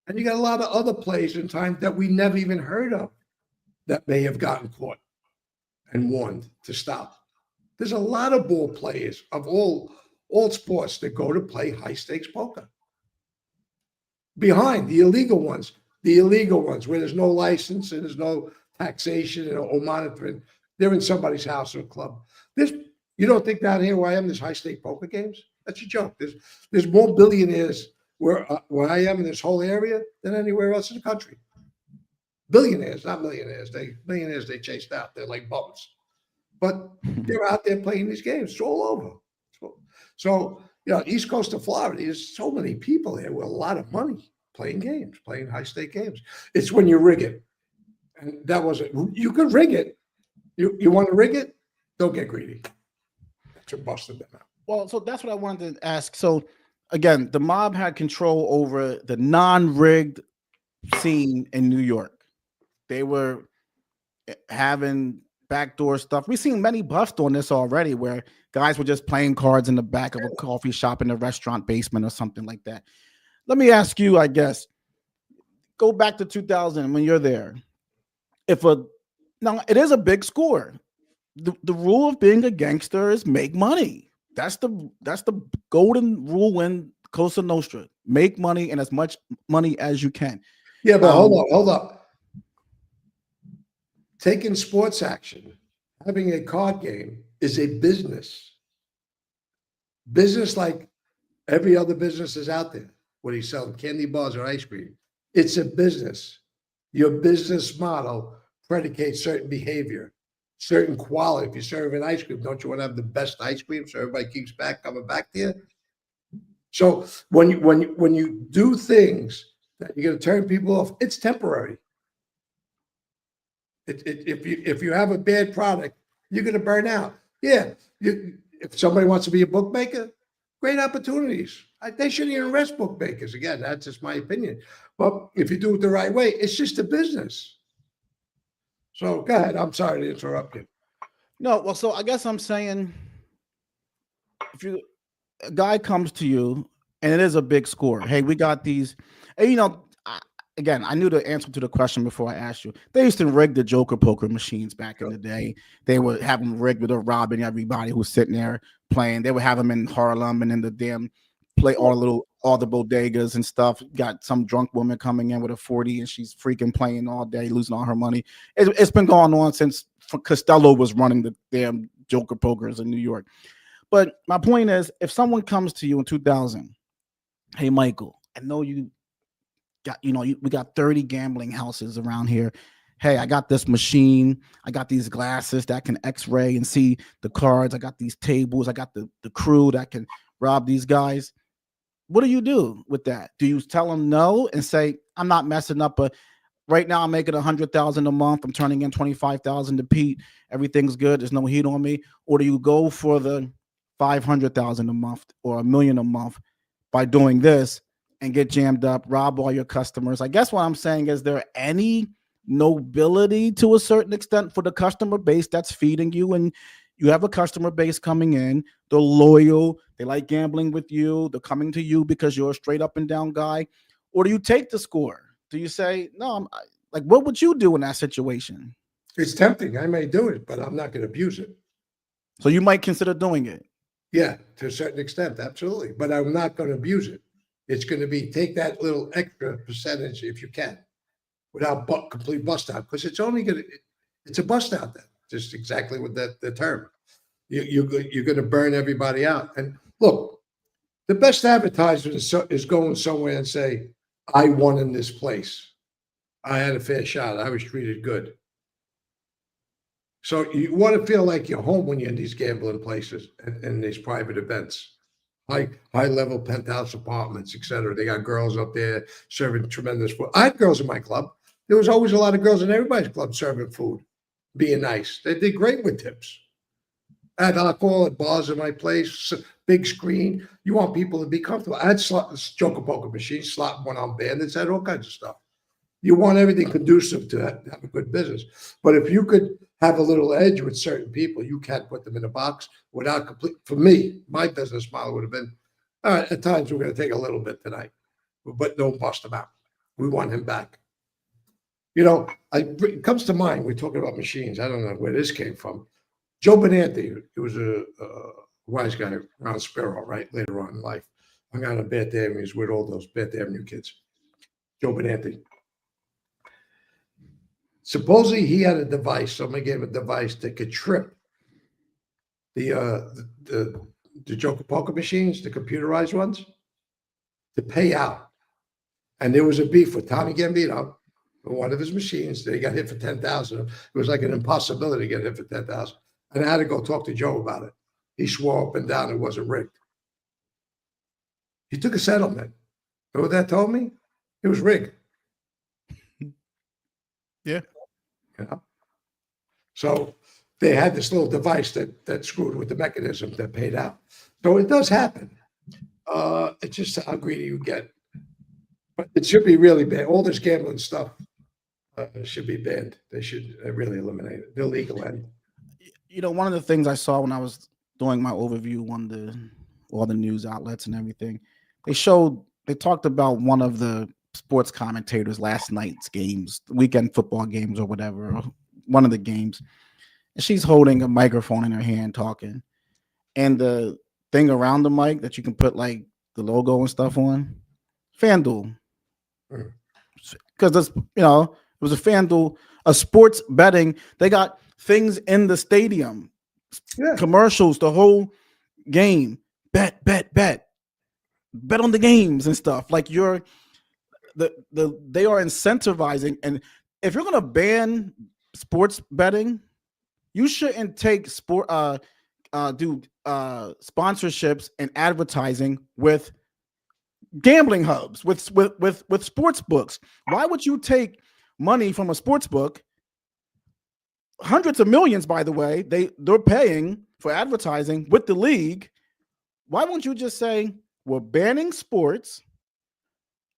And you got a lot of other plays in time that we never even heard of that may have gotten caught and warned to stop. There's a lot of ball players of all sports that go to play high-stakes poker. Behind the illegal ones where there's no license and there's no taxation or monitoring. They're in somebody's house or club. You don't think down here where I am, there's high-stake poker games? That's a joke. There's more billionaires where I am in this whole area than anywhere else in the country. Billionaires, not millionaires. Millionaires they chased out. They're like bums. But they're out there playing these games. It's all over. So you know, East Coast of Florida, there's so many people there with a lot of money playing games, playing high-stake games. It's when you rig it. And that wasn't, you could rig it. You want to rig it? Don't get greedy. That's what busted them out. Well, so that's what I wanted to ask. So again, the mob had control over the non-rigged scene in New York. They were having backdoor stuff. We've seen many busts on this already where guys were just playing cards in the back of a coffee shop in a restaurant basement or something like that. Let me ask you, I guess, go back to 2000 when you're there. Now it is a big score. The rule of being a gangster is make money. That's the golden rule in Cosa Nostra. Make money and as much money as you can. Yeah, but hold up. Taking sports action, having a card game is a business. Business like every other business is out there. What he's selling, candy bars or ice cream. It's a business. Your business model predicates certain behavior, certain quality. If you're serving ice cream, don't you want to have the best ice cream so everybody keeps coming back to you? So when you do things that you're going to turn people off, it's temporary. If you have a bad product, you're going to burn out. Yeah, if somebody wants to be a bookmaker, great opportunities. They shouldn't even arrest bookmakers. Again, that's just my opinion. But if you do it the right way, it's just a business. So go ahead. I'm sorry to interrupt you. No, well, so I guess I'm saying if a guy comes to you and it is a big score, hey, we got these, and again, I knew the answer to the question before I asked you. They used to rig the Joker poker machines back in the day. They would have them rigged with a robbing everybody who's sitting there playing. They would have them in Harlem and in the damn all the bodegas and stuff. Got some drunk woman coming in with a 40 and she's freaking playing all day, losing all her money. It's been going on since Costello was running the damn Joker pokers in New York. But my point is, if someone comes to you in 2000, hey, Michael, I know you got, we got 30 gambling houses around here. Hey, I got this machine. I got these glasses that can x-ray and see the cards. I got these tables. I got the crew that can rob these guys. What do you do with that? Do you tell them no and say, I'm not messing up, but right now I'm making $100,000 a month. I'm turning in $25,000 to Pete. Everything's good. There's no heat on me. Or do you go for the $500,000 a month or $1 million a month by doing this and get jammed up, rob all your customers? I guess what I'm saying is there any nobility to a certain extent for the customer base that's feeding you and you have a customer base coming in, they're loyal, they like gambling with you, they're coming to you because you're a straight up and down guy, or do you take the score? Do you say, no, like, what would you do in that situation? It's tempting. I may do it, but I'm not going to abuse it. So you might consider doing it. Yeah, to a certain extent, absolutely. But I'm not going to abuse it. It's going to be take that little extra percentage if you can, without complete bust out, because it's only going to, it's a bust out then. Just exactly what the term. You're going to burn everybody out. And look, the best advertisement is going somewhere and say, I won in this place. I had a fair shot. I was treated good. So you want to feel like you're home when you're in these gambling places and these private events, high level penthouse apartments, etc. They got girls up there serving tremendous food. I had girls in my club. There was always a lot of girls in everybody's club serving food, being nice. They did great with tips. I had alcohol at bars in my place, big screen. You want people to be comfortable. I had joker poker machines, slot one on bandits, had all kinds of stuff. You want everything conducive to have a good business. But if you could have a little edge with certain people, you can't put them in a box without complete. For me, my business model would have been, all right, at times we're going to take a little bit tonight, but don't bust him out. We want him back. You know, it comes to mind, we're talking about machines. I don't know where this came from. Joe Benanti, who was a wise guy around Sparrow, right, later on in life. Hung out on Bath Avenue. He was with all those Bath Avenue kids. Joe Benanti. Supposedly he had a device. Somebody gave a device that could trip the joker poker machines, the computerized ones, to pay out. And there was a beef with Tommy Gambino for one of his machines. They got hit for 10,000. It was like an impossibility to get hit for 10,000. And I had to go talk to Joe about it. He swore up and down it wasn't rigged. He took a settlement. You know what that told me? It was rigged. Yeah. You know? So they had this little device that screwed with the mechanism that paid out. So it does happen. It's just how greedy you get. But it should be really banned. All this gambling stuff should be banned. They should really eliminate it. The legal end. You know, one of the things I saw when I was doing my overview on all the news outlets and everything, they talked about one of the sports commentators last night's games, weekend football games or whatever, or one of the games. And she's holding a microphone in her hand talking. And the thing around the mic that you can put like the logo and stuff on, FanDuel. Because that's, you know, it was a FanDuel, a sports betting. They got things in the stadium, commercials, the whole game. Bet on the games and stuff. Like they are incentivizing. And if you're gonna ban sports betting, you shouldn't take sponsorships and advertising with gambling hubs, with sports books. Why would you take money from a sports book? Hundreds of millions, by the way, they're paying for advertising with the league. Why won't you just say we're banning sports?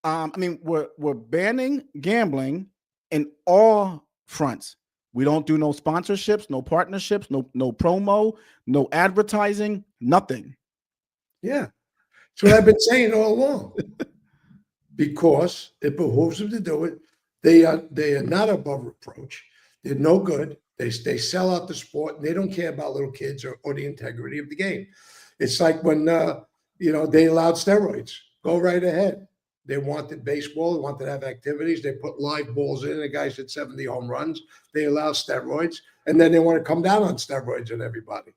We're banning gambling in all fronts. We don't do no sponsorships, no partnerships, no promo, no advertising, nothing. Yeah. That's what I've been saying all along. Because it behooves them to do it. They are not above reproach. They're no good. They sell out the sport, and they don't care about little kids or the integrity of the game. It's like when they allowed steroids. Go right ahead. They wanted baseball. They wanted to have activities. They put live balls in. The guys hit 70 home runs. They allow steroids, and then they want to come down on steroids on everybody.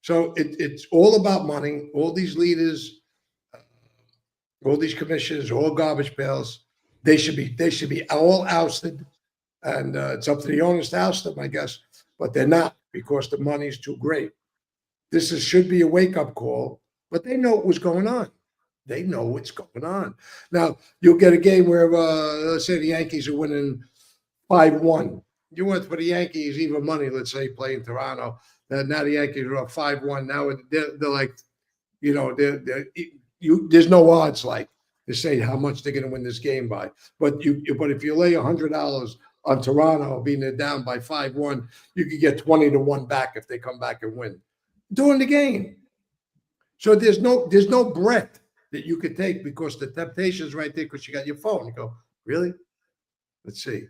So it's all about money. All these leaders, all these commissioners, all garbage pails. They should be all ousted, and it's up to the owners to oust them, I guess. But they're not, because the money's too great. This should be a wake-up call, but they know what was going on. They know what's going on. Now, you'll get a game where, let's say the Yankees are winning 5-1. You went for the Yankees, even money, let's say, playing Toronto. Now the Yankees are up 5-1. Now they're like, there's no odds like to say how much they're going to win this game by. But if you lay $100 on Toronto, being they're down by 5-1, you could get 20-1 back if they come back and win during the game. So there's no breath that you could take because the temptation's right there because you got your phone. You go, really? Let's see.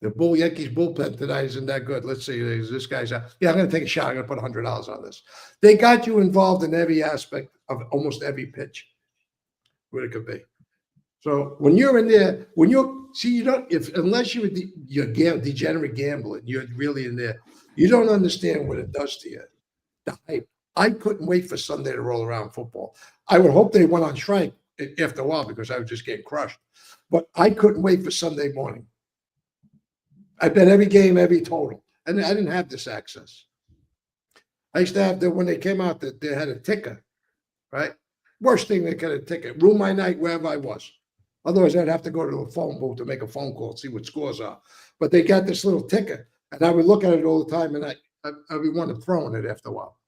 The Yankees bullpen tonight isn't that good. Let's see. This guy's out. Yeah, I'm going to take a shot. I'm going to put $100 on this. They got you involved in every aspect of almost every pitch, what it could be. So when you're in there, unless you're degenerate gambling, you're really in there. You don't understand what it does to you. The hype. I couldn't wait for Sunday to roll around football. I would hope they went on strike after a while because I was just getting crushed. But I couldn't wait for Sunday morning. I bet every game, every total. And I didn't have this access. I used to have when they came out that they had a ticker, right? Worst thing they could have ticket. Ruin my night wherever I was. Otherwise, I'd have to go to a phone booth to make a phone call, see what scores are. But they got this little ticker. And I would look at it all the time and I would want to throw in it after a while.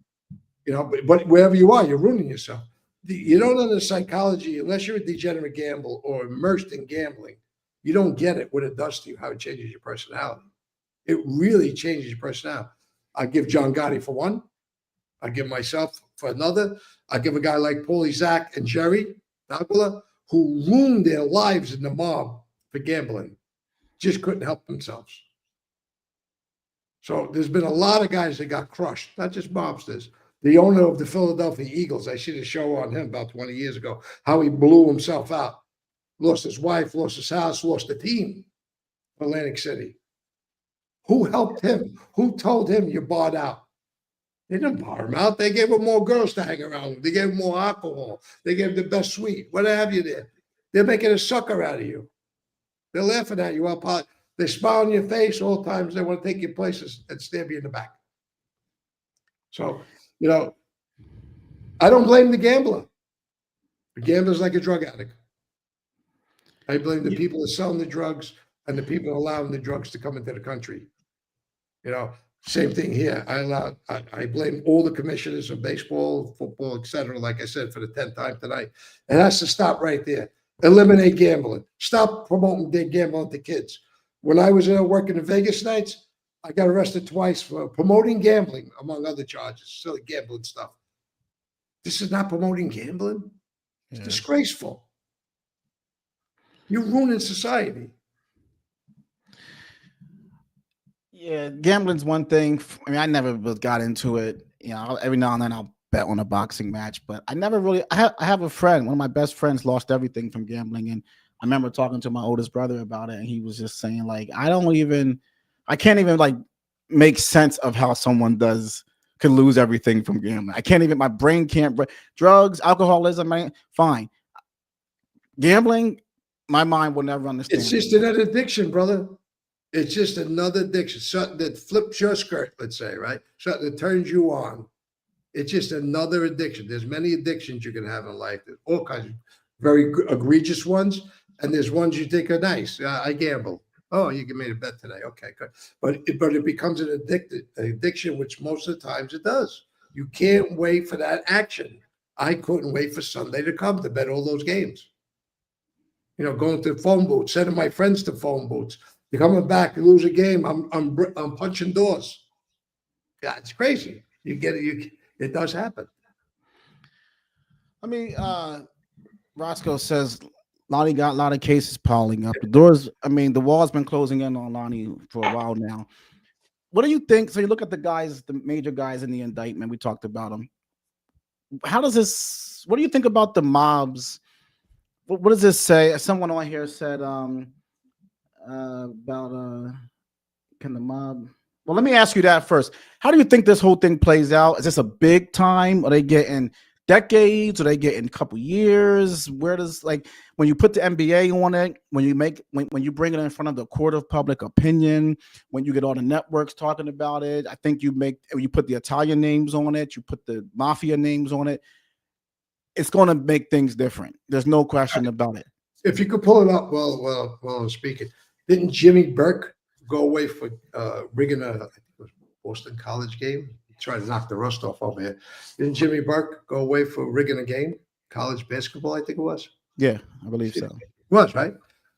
But wherever you are, you're ruining yourself. You don't understand psychology unless you're a degenerate gambler or immersed in gambling. You don't get it, what it does to you, how it changes your personality. It really changes your personality. I give John Gotti for one. I give myself for another. I give a guy like Paulie, Zach, and Jerry Nagula, who ruined their lives in the mob for gambling, just couldn't help themselves. So there's been a lot of guys that got crushed, not just mobsters. The owner of the Philadelphia Eagles, I see a show on him about 20 years ago, how he blew himself out. Lost his wife, lost his house, lost the team. Atlantic City. Who helped him? Who told him you bought out? They didn't bar him out. They gave him more girls to hang around with. They gave him more alcohol. They gave him the best suite. What have you there? They're making a sucker out of you. They're laughing at you. They smile on your face all times. They want to take you places and stab you in the back. So, I don't blame the gambler. The gambler's like a drug addict. I blame the people that selling the drugs and the people allowing the drugs to come into the country. Same thing here. I blame all the commissioners of baseball, football, etc. Like I said, for the 10th time tonight. It has to stop right there. Eliminate gambling. Stop promoting gambling to kids. When I was working in Vegas nights, I got arrested twice for promoting gambling, among other charges, silly gambling stuff. This is not promoting gambling. It's disgraceful. You're ruining society. Yeah, gambling's one thing. I mean, I never got into it. Every now and then I'll bet on a boxing match, but I never really. I have a friend. One of my best friends lost everything from gambling, and I remember talking to my oldest brother about it, and he was just saying, like, I can't even like make sense of how someone could lose everything from gambling. I can't even. My brain can't. Drugs, alcoholism, fine. Gambling, my mind will never understand. It's just another addiction, brother. It's just another addiction, something that flips your skirt, let's say, right? Something that turns you on. It's just another addiction. There's many addictions you can have in life. There's all kinds of very egregious ones, and there's ones you think are nice. I gamble. Oh, you made a bet today. Okay, good. But it becomes an addiction, which most of the times it does. You can't wait for that action. I couldn't wait for Sunday to come to bet all those games. Going to phone booths, sending my friends to phone booths. You're coming back, you lose a game. I'm punching doors. Yeah, it's crazy. You get it. It does happen. I mean, Roscoe says Lonnie got a lot of cases piling up. The wall's been closing in on Lonnie for a while now. What do you think? So you look at the major guys in the indictment. We talked about them. What do you think about the mobs? What does this say? Someone on here said about can the mob? Well, let me ask you that first. How do you think this whole thing plays out? Is this a big time? Are they getting decades? Are they getting a couple years? Where does, like, when you put the NBA on it, when you bring it in front of the court of public opinion, when you get all the networks talking about it, I think you put the Italian names on it, you put the Mafia names on it, it's going to make things different. There's no question about it. If you could pull it up while I'm speaking, didn't Jimmy Burke go away for rigging a Boston College game? Trying to knock the rust off over here. Didn't Jimmy Burke go away for rigging a game? College basketball, I think it was. Yeah, I believe so. It was, right?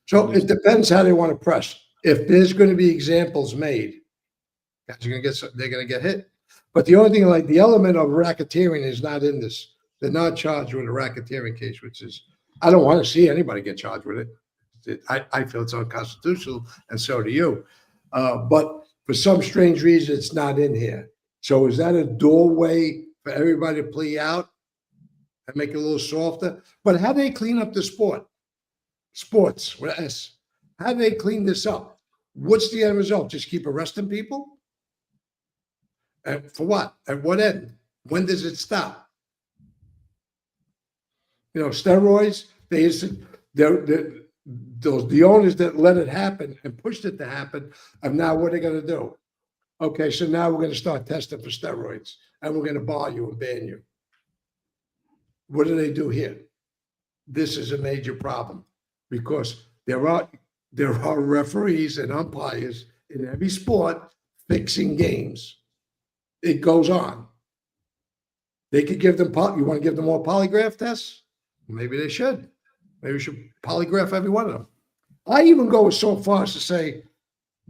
So it depends how they want to press. if there's going to be examples made, guys are going to get, they're going to get hit. But the only thing, like the element of racketeering is not in this. They're not charged with a racketeering case, which is, I don't want to see anybody get charged with it. I feel it's unconstitutional, and so do you. But for some strange reason, it's not in here. So is that a doorway for everybody to plea out and make it a little softer? But how do they clean up the sports with S? How do they clean this up? What's the end result? Just keep arresting people? And for what? At what end? When does it stop? You know, steroids, the owners that let it happen and pushed it to happen, and now what are they going to do? Okay, so now we're going to start testing for steroids, and we're going to bar you and ban you. What do they do here? This is a major problem because there are referees and umpires in every sport fixing games. It goes on. They could give them, you want to give them more polygraph tests? Maybe they should. Maybe we should polygraph every one of them. I even go so far as to say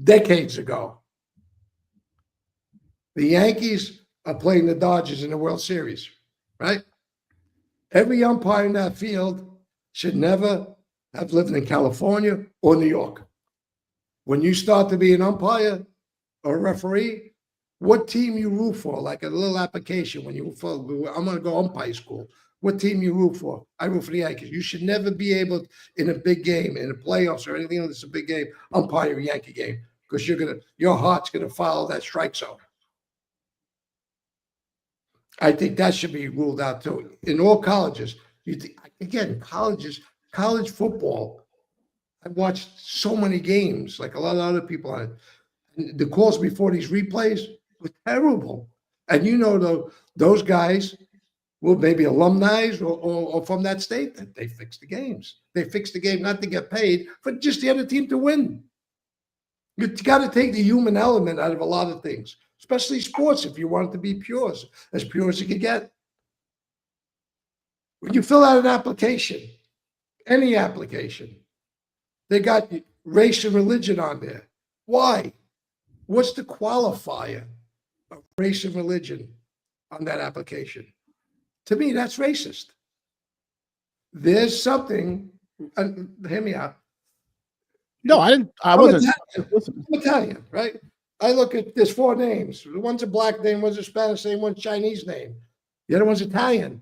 decades ago, the Yankees are playing the Dodgers in the World Series, right? Every umpire in that field should never have lived in California or New York. When you start to be an umpire or a referee, what team you root for? Like a little application when you for, I'm going to go umpire school. What team you root for? I root for the Yankees. You should never be able, in a big game, in the playoffs or anything that's a big game, umpire a Yankee game because your heart's gonna follow that strike zone. I think that should be ruled out too. In all colleges, college football. I've watched so many games, like a lot of other people on it. And the calls before these replays were terrible. And you know, those guys, well, maybe alumni or from that state, that they fix the games. They fix the game not to get paid, but just the other team to win. You got to take the human element out of a lot of things, especially sports, if you want it to be pure as you can get. When you fill out an application, any application, they got race and religion on there. Why? What's the qualifier of race and religion on that application? To me, that's racist. There's something, hear me out. No, I didn't. I wasn't. I'm Italian, right? I look at, there's 4 names. One's a black name, one's a Spanish name, one's Chinese name. The other one's Italian.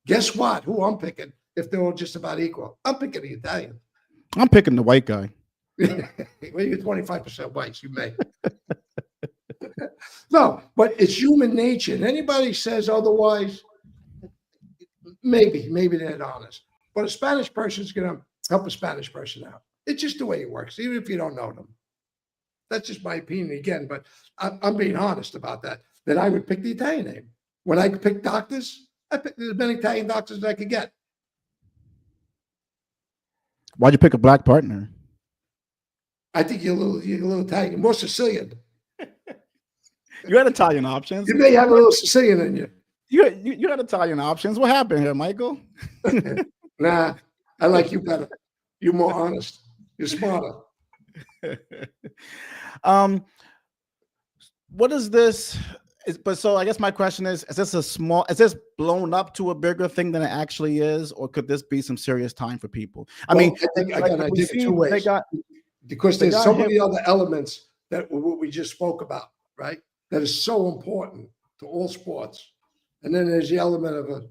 Guess what? Who I'm picking if they're all just about equal? I'm picking the Italian. I'm picking the white guy. Well, you're 25% whites, you may. No, but it's human nature. And anybody says otherwise, maybe they're not honest. But a Spanish person's going to help a Spanish person out. It's just the way it works, even if you don't know them. That's just my opinion again, but I'm being honest about that I would pick the Italian name. When I pick doctors, I picked as many Italian doctors as I could get. Why'd you pick a black partner? I think you're a little Italian, more Sicilian. You had Italian options. You may have a little Sicilian in you. You had Italian options. What happened here, Michael? Nah, I like you better. You're more honest. You're smarter. What is this? But so I guess my question is this blown up to a bigger thing than it actually is, or could this be some serious time for people? I think it 2 ways. Because there's so many other elements that what we just spoke about, right? That is so important to all sports. And then there's the element of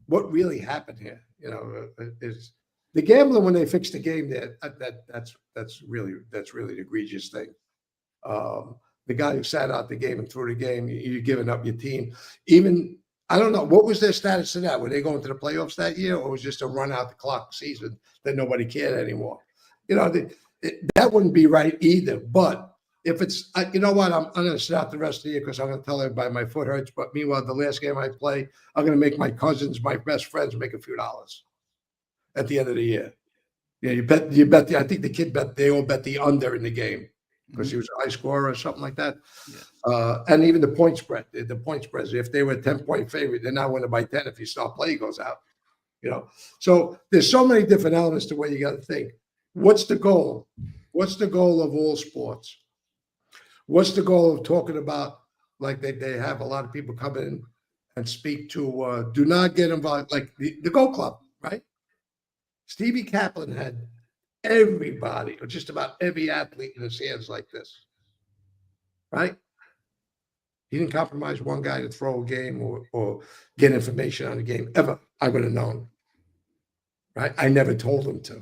what really happened here. You know, is the gambling when they fixed the game there. That's really the egregious thing. The guy who sat out the game and threw the game, you're giving up your team. Even, I don't know, what was their status of that? Were they going to the playoffs that year, or was it just a run out the clock season that nobody cared anymore? You know, that wouldn't be right either. But if it's, you know what, I'm going to sit out the rest of the year because I'm going to tell everybody my foot hurts. But meanwhile, the last game I play, I'm going to make my cousins, my best friends, make a few dollars at the end of the year. Yeah, you bet. I think the kid they all bet the under in the game because he was a high scorer or something like that. Yeah. And even the point spread, if they were a 10-point favorite, they're now winning by 10 if your star play goes out. You know, so there's so many different elements to where you got to think. What's the goal? What's the goal of all sports? What's the goal of talking about, like they have a lot of people come in and speak to, do not get involved, like the Go Club, right? Stevie Kaplan had everybody, or just about every athlete in his hands like this, right? He didn't compromise one guy to throw a game or get information on the game ever. I would have known, right? I never told him to.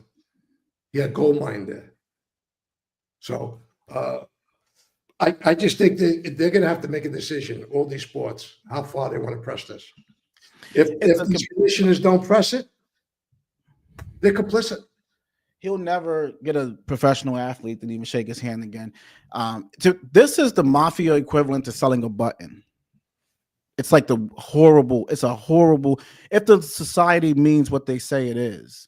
He had gold mine there. So I just think that they're going to have to make a decision, all these sports, how far they want to press this. If these commissioners don't press it, they're complicit. He'll never get a professional athlete to even shake his hand again. This is the Mafia equivalent to selling a button. It's like it's a horrible, if the society means what they say it is,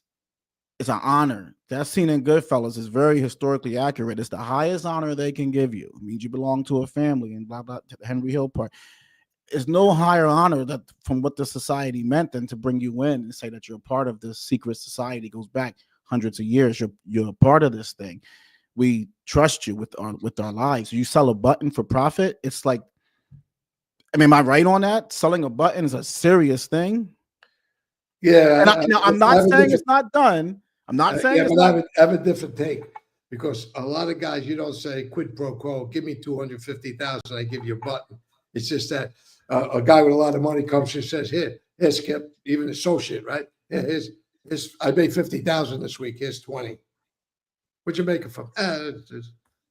it's an honor. That scene in Goodfellas is very historically accurate. It's the highest honor they can give you. It means you belong to a family and blah, blah, to the Henry Hill part. There's no higher honor that from what the society meant than to bring you in and say that you're a part of this secret society. It goes back hundreds of years. You're a part of this thing. We trust you with our lives. You sell a button for profit. It's like, I mean, am I right on that? Selling a button is a serious thing. Yeah, and I'm not saying it's not done. I'm not saying it's not. I have a different take, because a lot of guys, you don't say quid pro quo, give me 250,000, I give you a button. It's just that a guy with a lot of money comes and says, here, Skip, even associate, right? Here's I made 50,000 this week. Here's 20. What'd you make it from?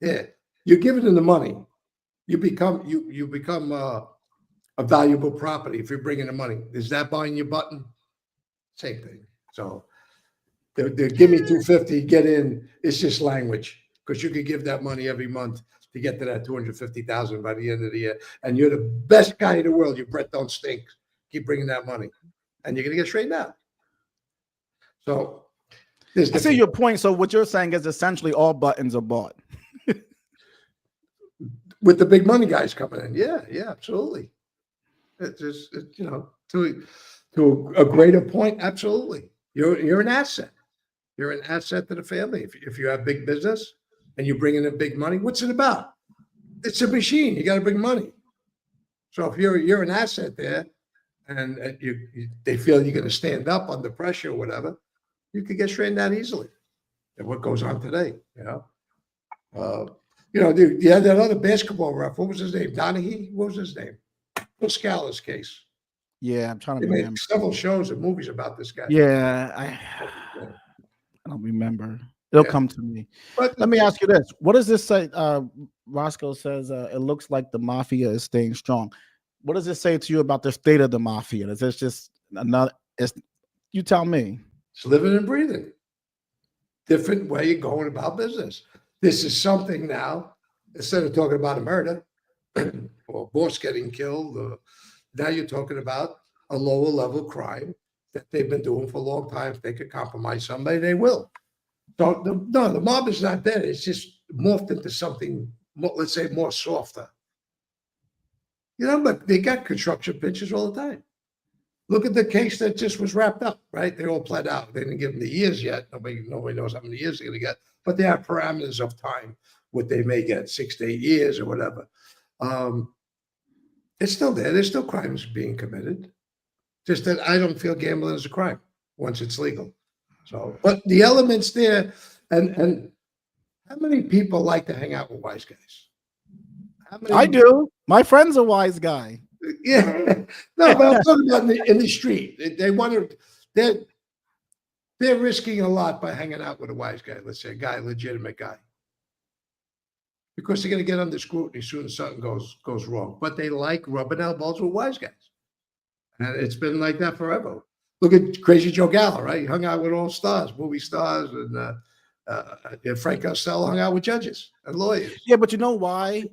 Yeah, you're giving them the money. You become a valuable property if you're bringing the money. Is that buying your button? Same thing. So they're give me 250, get in. It's just language, because you could give that money every month to get to that 250,000 by the end of the year. And you're the best guy in the world. Your breath don't stink. Keep bringing that money, and you're gonna get straightened out. So I see your point. So what you're saying is essentially all buttons are bought. With the big money guys coming in. Yeah, absolutely. It's just, to a greater point, absolutely. You're an asset. You're an asset to the family. If you have big business and you bring in big money, what's it about? It's a machine. You got to bring money. So if you're an asset there, and they feel you're going to stand up under pressure or whatever, you could get straightened out easily. And what goes on today, dude, you had that other basketball ref. What was his name? Donaghy? What was his name? Phil Scala's case. Yeah, I'm trying to They remember. made several shows and movies about this guy. Yeah, I don't remember. It'll come to me. But let me ask you this. What does this say? Roscoe says it looks like the Mafia is staying strong. What does this say to you about the state of the Mafia? Is this just another? You tell me. It's living and breathing. Different way you're going about business. This is something now, instead of talking about a murder or a boss getting killed, now you're talking about a lower level crime that they've been doing for a long time. If they could compromise somebody, they will. So the mob is not dead. It's just morphed into something, let's say, more softer. But they got construction pitches all the time. Look at the case that just was wrapped up, right? They all pled out. They didn't give them the years yet. Nobody knows how many years they're going to get. But they have parameters of time, what they may get, 6 to 8 years or whatever. It's still there. There's still crimes being committed. Just that I don't feel gambling is a crime once it's legal. So, but the elements there, and how many people like to hang out with wise guys? I do. My friend's a wise guy. Yeah, no, but I'm talking about in the street. They're risking a lot by hanging out with a wise guy. Let's say a legitimate guy, because they're going to get under scrutiny as soon as something goes wrong. But they like rubbing elbows with wise guys, and it's been like that forever. Look at Crazy Joe Gallo, right? He hung out with all stars, movie stars, and Frank Costello hung out with judges and lawyers. Yeah, but you know why?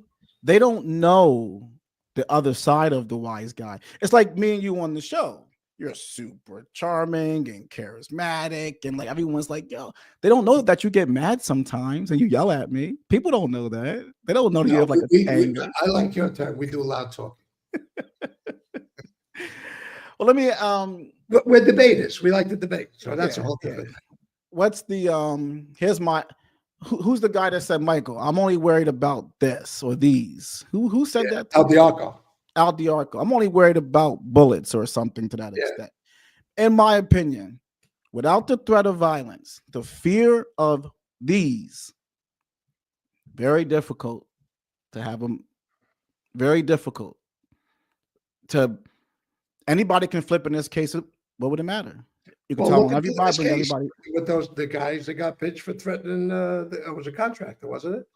They don't know the other side of the wise guy. It's like me and you on the show. You're super charming and charismatic, and like everyone's like, yo, they don't know that you get mad sometimes and you yell at me. People don't know that. They don't know that you have like anger. I like your term. We do loud talking. Well, let me we're debaters. We like to debate. So that's a whole different thing. What's the here's my who's the guy that said, Michael, I'm only worried about this or these? Who said that? Al Diaco. Al Diarco. I'm only worried about bullets or something to that Yeah. extent. In my opinion, without the threat of violence, the fear of these, very difficult to have them, very difficult to, anybody can flip in this case. What would it matter? You can Well, tell look on at everybody, this bring case everybody. with the guys that got pitched for threatening. It was a contractor, wasn't it?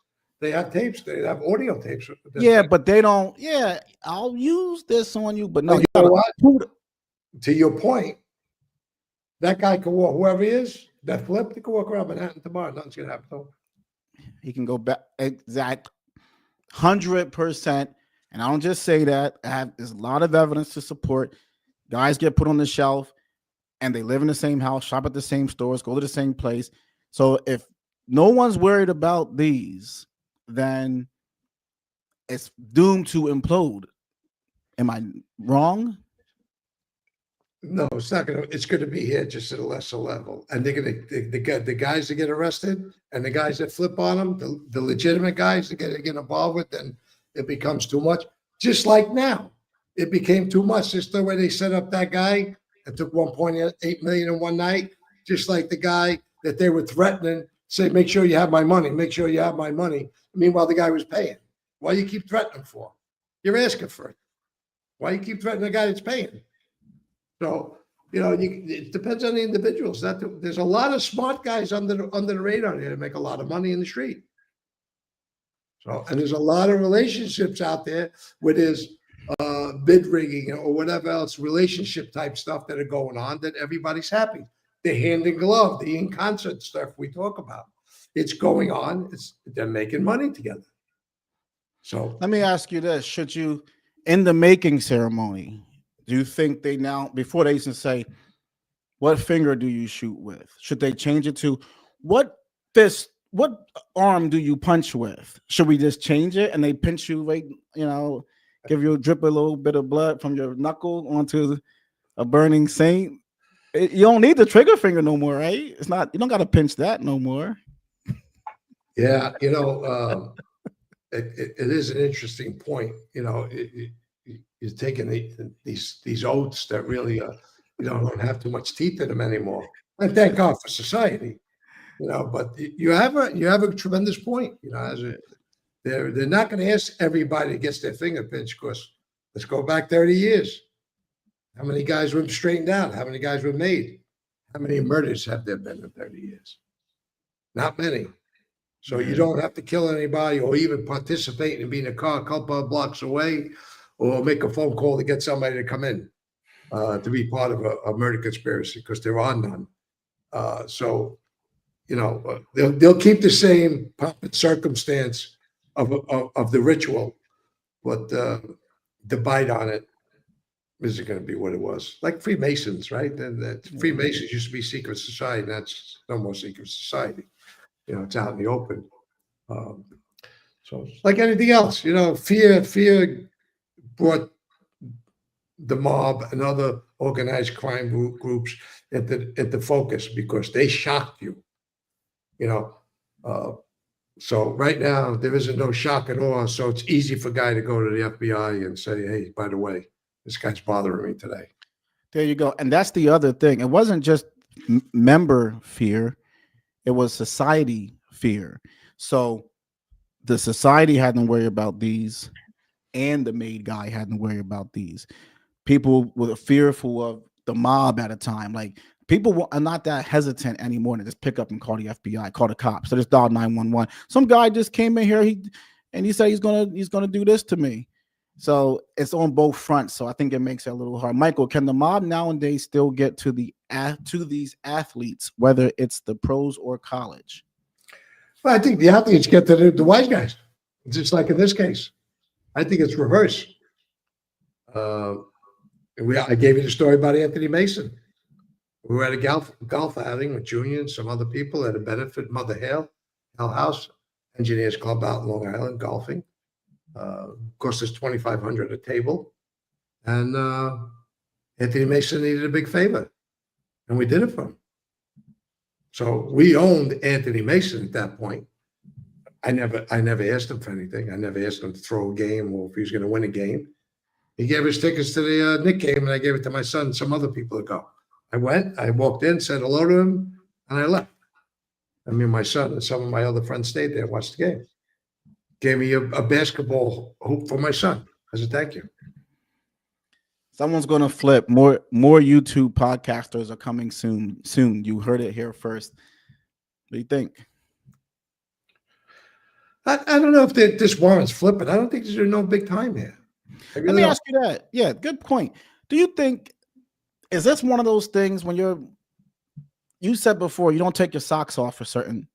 They have tapes. They have audio tapes. Yeah, but they don't. Yeah, I'll use this on you, but no, But you you know gotta what? prove it. To your point, that guy can walk. Whoever he is, that flip, he can walk around Manhattan tomorrow. Nothing's gonna happen to him. He can go back exact 100%. And I don't just say that. There's a lot of evidence to support. Guys get put on the shelf and they live in the same house, shop at the same stores, go to the same place. So if no one's worried about these, then it's doomed to implode. Am I wrong? No, it's not gonna. It's gonna be here just at a lesser level, and they're gonna the guys that get arrested and the guys that flip on them, the legitimate guys that get involved with, then it becomes too much. Just like now, it became too much. Just the way they set up that guy and took 1.8 million in one night. Just like the guy that they were threatening, say, "Make sure you have my money. Make sure you have my money." Meanwhile, the guy was paying. Why you keep threatening for? You're asking for it. Why you keep threatening the guy that's paying? So, it depends on the individuals. There's a lot of smart guys under the radar here to make a lot of money in the street. So, and there's a lot of relationships out there where there's bid rigging or whatever else, relationship type stuff that are going on that everybody's happy. The hand in glove, the in concert stuff we talk about. It's going on. They're making money together. So let me ask you this. Should you, in the making ceremony, do you think they now, before they used to say, what finger do you shoot with? Should they change it to what fist, what arm do you punch with? Should we just change it and they pinch you, right? Give you a little bit of blood from your knuckle onto a burning saint? You don't need the trigger finger no more, right? It's not, you don't got to pinch that no more. Yeah, it is an interesting point. You're taking these oaths that really don't have too much teeth in them anymore. And thank God for society, But you have a tremendous point. They're not going to ask everybody that gets their finger pinched, because let's go back 30 years. How many guys were straightened out? How many guys were made? How many murders have there been in 30 years? Not many. So you don't have to kill anybody or even participate in being a car a couple of blocks away, or make a phone call to get somebody to come in to be part of a murder conspiracy, because there are none. So they'll keep the same pomp and circumstance of the ritual, but the bite on it isn't going to be what it was. Like Freemasons, right? And Freemasons used to be secret society. That's no more secret society. It's out in the open. So like anything else, fear brought the mob and other organized crime groups into focus, because they shocked you. So right now there isn't no shock at all. So it's easy for a guy to go to the FBI and say, "Hey, by the way, this guy's bothering me today." There you go. And that's the other thing. It wasn't just member fear. It was society fear. So the society had to worry about these, and the made guy had to worry about these. People were fearful of the mob at a time. Like, people are not that hesitant anymore to just pick up and call the FBI, call the cops. So just dial 911. Some guy just came in here, he said he's gonna do this to me. So it's on both fronts. So I think it makes it a little hard. Michael, can the mob nowadays still get to these athletes, whether it's the pros or college? Well, I think the athletes get to the wise guys, just like in this case. I think it's reverse. I gave you the story about Anthony Mason. We were at a golf outing with Junior and some other people at a benefit, Mother Hale House Engineers Club out in Long Island, golfing. Of course, there's 2,500 a table, and Anthony Mason needed a big favor, and we did it for him. So we owned Anthony Mason at that point. I never asked him for anything. I never asked him to throw a game or if he was going to win a game. He gave his tickets to the Knick game, and I gave it to my son and some other people to go. I went, I walked in, said hello to him, and I left. I mean, my son and some of my other friends stayed there and watched the game. Gave me a basketball hoop for my son as a thank you. Someone's going to flip. More YouTube podcasters are coming soon. You heard it here first. What do you think? I don't know if this warrants flipping. I don't think there's no big time here. Let me ask you that. Yeah, good point. Do you think, is this one of those things when you said before you don't take your socks off for certain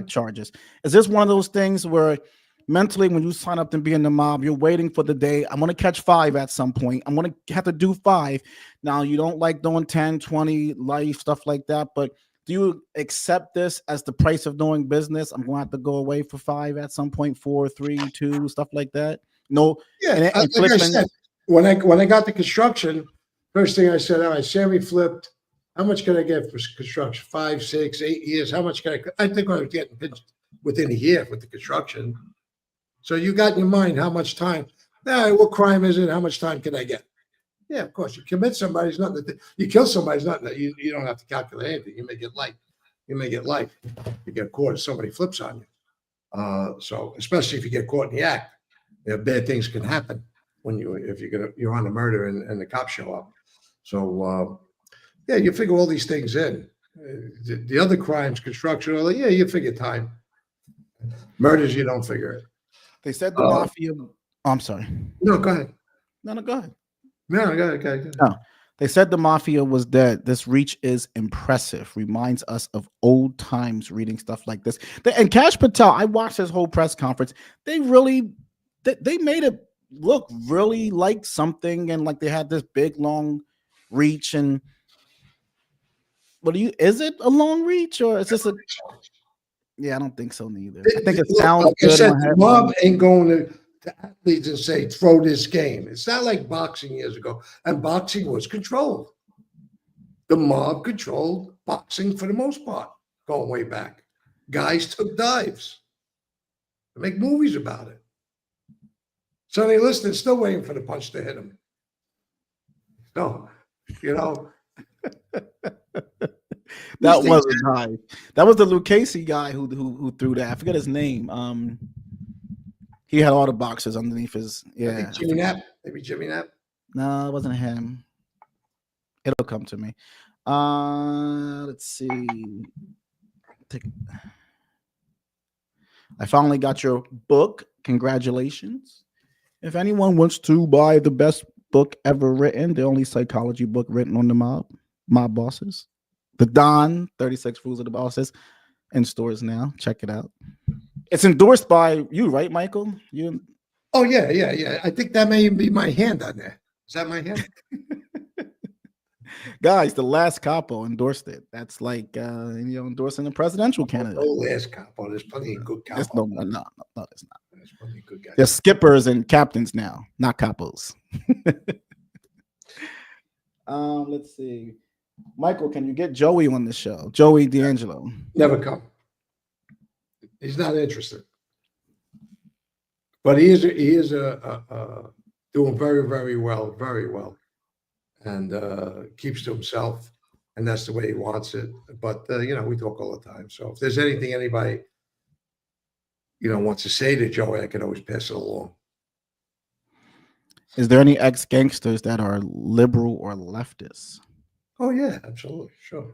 charges? Is this one of those things where mentally when you sign up to be in the mob, you're waiting for the day, I'm going to catch 5 at some point. I'm going to have to do 5. Now, you don't like doing 10, 20, life, stuff like that, but do you accept this as the price of doing business? I'm going to have to go away for 5 at some point, 4, 3, 2, stuff like that. No. Yeah, like I said, when I got the construction, first thing I said, all right, Sammy flipped. How much can I get for construction? 5, 6, 8 years. How much can I think I was getting within a year with the construction. So you got in your mind how much time. What crime is it? How much time can I get? Yeah, of course. You commit somebody's nothing. You kill somebody's nothing. You don't have to calculate anything. You may get life. You may get life. You get caught if somebody flips on you. So especially if you get caught in the act, bad things can happen when you're on a murder and the cops show up. So yeah, you figure all these things in. The other crimes, construction, you figure time. Murders, you don't figure it. They said the mafia. I'm sorry. No, go ahead. No, go ahead. No, go ahead. No, they said the mafia was dead. This reach is impressive. Reminds us of old times reading stuff like this. And Cash Patel, I watched his whole press conference. They really, they made it look really like something, and like they had this big long reach. And is it a long reach or is this a? Yeah, I don't think so neither. I think it sounds like good. I said, the mob ain't going to athletes and say, throw this game. It's not like boxing years ago. And boxing was controlled. The mob controlled boxing for the most part, going way back. Guys took dives. They make movies about it. Sonny Liston's still waiting for the punch to hit him. So, that wasn't high. That was the Lucchese guy who threw that. I forget his name. He had all the boxes underneath his. Yeah, Jimmy Knapp. Maybe Jimmy Knapp. No, it wasn't him. It'll come to me. Let's see. I finally got your book. Congratulations. If anyone wants to buy the best book ever written, the only psychology book written on the mob bosses, The Don, 36 Rules of the Bosses, in stores now. Check it out. It's endorsed by you, right, Michael? You? Oh, yeah. I think that may even be my hand on there. Is that my hand? Guys, the last capo endorsed it. That's like endorsing a presidential candidate. Oh, last capo. There's plenty of good capos. No, there's not. There's plenty of good guys. There's skippers and captains now, not capos. Let's see. Michael, can you get Joey on the show? Joey D'Angelo. Never come. He's not interested. But he is doing very, very well, and keeps to himself, and that's the way he wants it. But we talk all the time. So if there's anything anybody wants to say to Joey, I can always pass it along. Is there any ex-gangsters that are liberal or leftists? Oh yeah, absolutely, sure.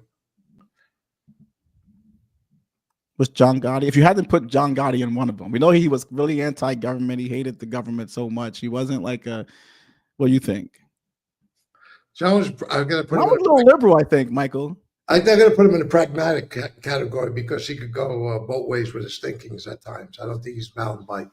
Was John Gotti? If you hadn't put John Gotti in one of them, we know he was really anti-government. He hated the government so much. He wasn't like a. What do you think? John was. I'm gonna put. I'm a little liberal, I think, Michael. I'm gonna put him in a pragmatic category because he could go both ways with his thinkings at times. I don't think he's bound by.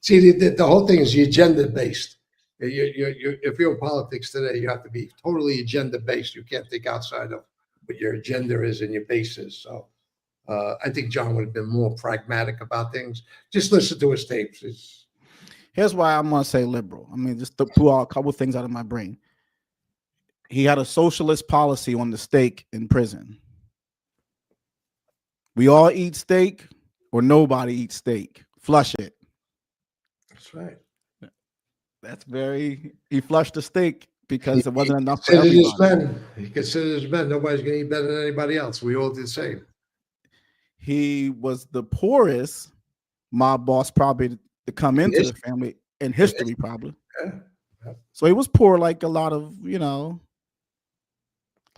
See, the whole thing is agenda based. If you're in politics today, you have to be totally agenda based. You can't think outside of what your agenda is and your base is. So I think John would have been more pragmatic about things. Just listen to his tapes. Here's why I'm going to say liberal. I mean, just to pull out a couple of things out of my brain. He had a socialist policy on the steak in prison. We all eat steak or nobody eats steak. Flush it. That's right. That's very. He flushed the steak because He it wasn't enough for considered his everybody. men. He considered his men. Nobody's going to eat better than anybody else. We all did the same. He was the poorest mob boss probably to come into the family in history, probably. Yeah. Yeah. So he was poor, like a lot of, he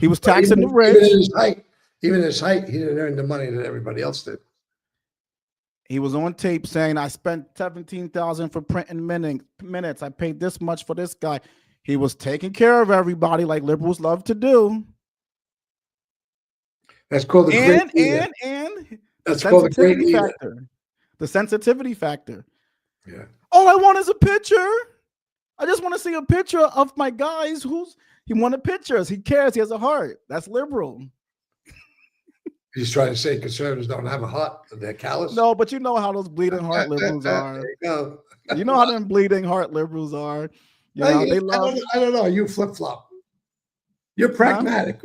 was But taxing the even rich. in his height, he didn't earn the money that everybody else did. He was on tape saying, I spent 17,000 for printing minutes. I paid this much for this guy. He was taking care of everybody like liberals love to do. That's called the great leader. And That's called the great leader. factor. The sensitivity factor. Yeah. All I want is a picture. I just want to see a picture of my guys he wanted pictures. He cares. He has a heart. That's liberal. He's trying to say conservatives don't have a heart. They're callous. No, but you know how those bleeding heart liberals are. There you go. You know how them bleeding heart liberals are. They love. I don't know. You flip flop. You're pragmatic.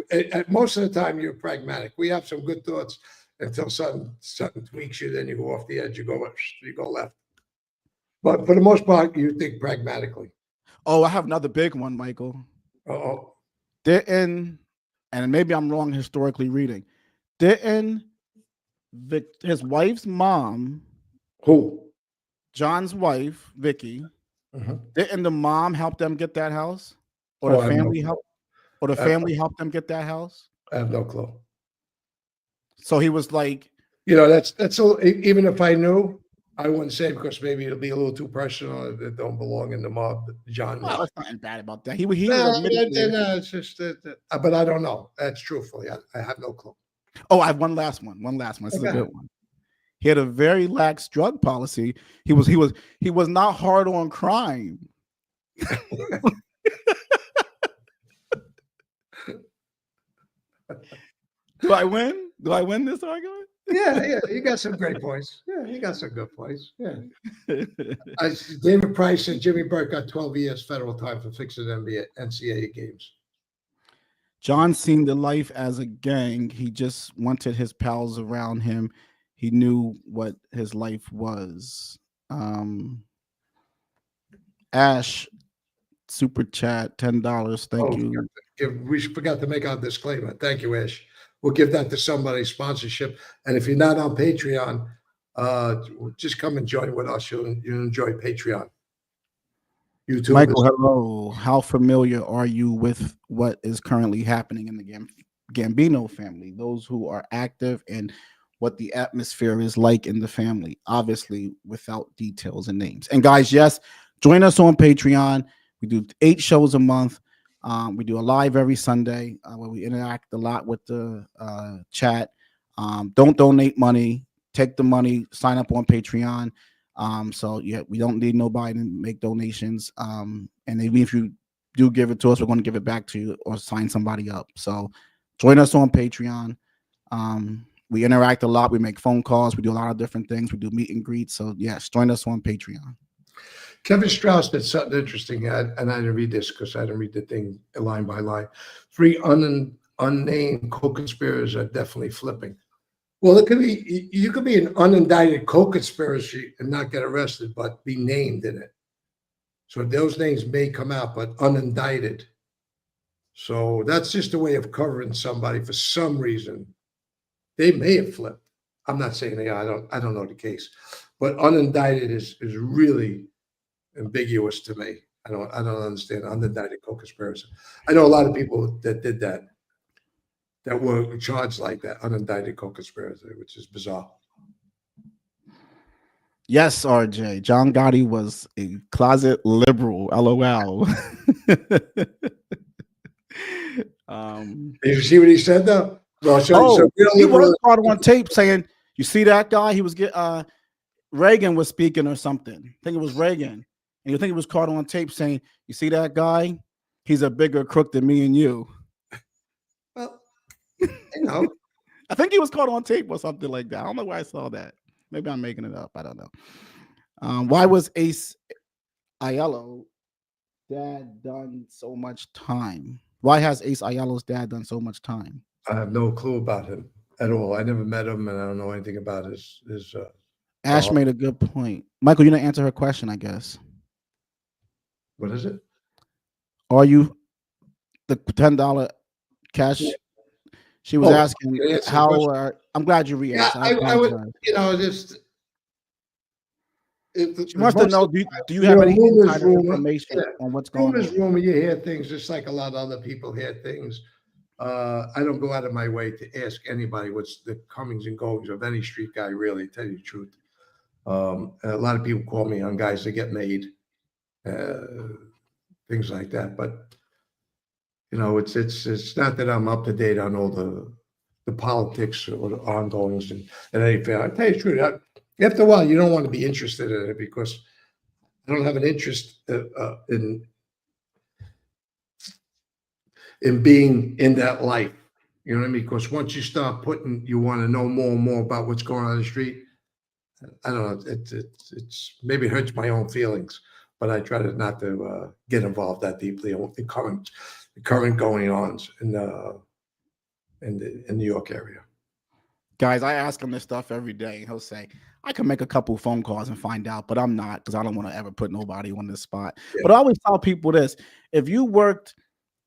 Most of the time, you're pragmatic. We have some good thoughts until something tweaks you. Then you go off the edge. You go left. But for the most part, you think pragmatically. Oh, I have another big one, Michael. Oh, And maybe I'm wrong historically reading. Didn't his wife's mom, who? John's wife, Vicky, didn't the mom help them get that house? Or Oh, the family helped them get that house? I have no clue. So he was like, that's even if I knew, I wouldn't say because maybe it'll be a little too personal. It don't belong in the mob. John. well, there's nothing bad about that. He no, it's just but I don't know. That's truthfully, I have no clue. Oh, I have one last one. This is a good one. He had a very lax drug policy. He was not hard on crime. Do I win? Do I win this argument? Yeah, you got some great points. Yeah, you got some good points. Yeah. David Price and Jimmy Burke got 12 years federal time for fixing NCAA games. John seen the life as a gang. He just wanted his pals around him. He knew what his life was. Ash, super chat, $10. Thank you. We forgot to make our disclaimer. Thank you, Ash. We'll give that to somebody, sponsorship. And if you're not on Patreon, just come and join with us. You'll enjoy Patreon. YouTube. Michael, hello. How familiar are you with what is currently happening in the Gambino family? Those who are active and what the atmosphere is like in the family, obviously without details and names. And guys, yes, join us on Patreon. We do 8 shows a month. We do a live every Sunday where we interact a lot with the chat. Don't donate money. Take the money. Sign up on Patreon. So yeah, we don't need nobody to make donations. And even if you do give it to us, we're going to give it back to you or sign somebody up. So join us on Patreon. We interact a lot. We make phone calls. We do a lot of different things. We do meet and greets. So yes, join us on Patreon. Kevin Strauss did something interesting, and I didn't read this because I didn't read the thing line by line. 3 unnamed co-conspirators are definitely flipping. Well, you could be an unindicted co-conspiracy and not get arrested, but be named in it. So those names may come out, but unindicted. So that's just a way of covering somebody for some reason. They may have flipped. I'm not saying they are. I don't know the case, but unindicted is really ambiguous to me. I don't understand unindicted co-conspiracy. I know a lot of people that did that were charged like that, unindicted co-conspiracy, which is bizarre. Yes, RJ. John Gotti was a closet liberal. LOL. Did you see what he said though? Well, he was caught on tape saying, "You see that guy? He was Reagan was speaking or something. I think it was Reagan, and you think he was caught on tape saying, "You see that guy? He's a bigger crook than me and you." Well, I think he was caught on tape or something like that. I don't know where I saw that. Maybe I'm making it up. I don't know. Why was Ace Aiello dad done so much time? Why has Ace Aiello's dad done so much time? I have no clue about him at all. I never met him, and I don't know anything about his Ash made a good point. Michael, you didn't answer her question, I guess. What is it? Are you the $10 cash? She was asking can I answer the how. question? I'm glad you Yeah, re-answered. I would, just She wants to most know: of the Do you have any rumors, insider information yeah, on what's going on? rumor. You hear things just like a lot of other people hear things. I don't go out of my way to ask anybody what's the comings and goings of any street guy. Really, tell you the truth. A lot of people call me on guys that get made, things like that. But it's not that I'm up to date on all the politics or the ongoings and anything. I tell you the truth. After a while, you don't want to be interested in it because I don't have an interest in being in that life. You know what I mean? Because once you start you want to know more and more about what's going on in the street. I don't know. It's maybe it hurts my own feelings, but I try to not to get involved that deeply in the current going ons in the New York area. Guys, I ask him this stuff every day, and he'll say, I can make a couple phone calls and find out, but I'm not, because I don't want to ever put nobody on this spot. Yeah. But I always tell people this: if you worked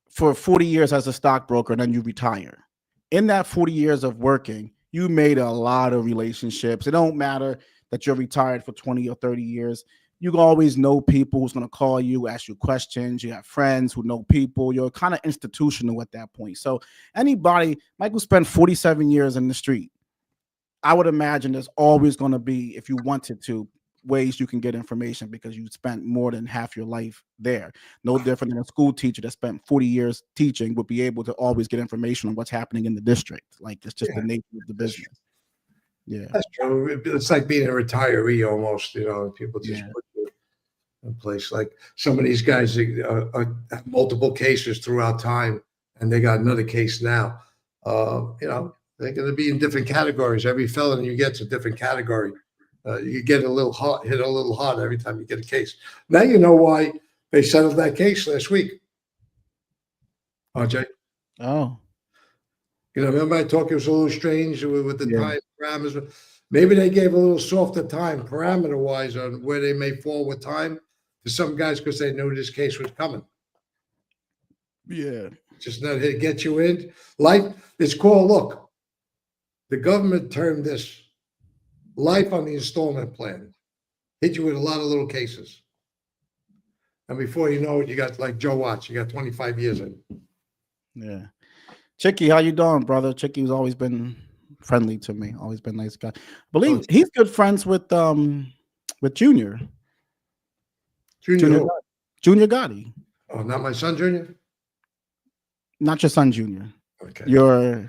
for 40 years as a stockbroker and then you retire, in that 40 years of working, you made a lot of relationships. It don't matter that you're retired for 20 or 30 years. You can always know people who's going to call you, ask you questions. You have friends who know people. You're kind of institutional at that point. So anybody, Michael spent 47 years in the street. I would imagine there's always going to be, if you wanted to, ways you can get information because you spent more than half your life there. No different than a school teacher that spent 40 years teaching would be able to always get information on what's happening in the district. Like, it's just the nature of the business. Yeah, that's true. It's like being a retiree almost. People just put you in place. Like some of these guys have multiple cases throughout time, and they got another case now. They're going to be in different categories. Every felony you get's a different category. You get hit a little hard every time you get a case. Now you know why they settled that case last week. RJ. Oh. Remember I talked, it was a little strange with the time parameters. Maybe they gave a little softer time parameter-wise on where they may fall with time to some guys because they knew this case was coming. Yeah. Just not to get you in. Life, it's called, look, the government termed this life on the installment plan. Hit you with a lot of little cases. And before you know it, you got like Joe Watts, you got 25 years in. Yeah. Chicky, how you doing, brother? Chicky's always been friendly to me, always been a nice guy. I believe he's good friends with Junior. Junior Gotti. Oh, not my son, Junior? Not your son, Junior. Okay. Your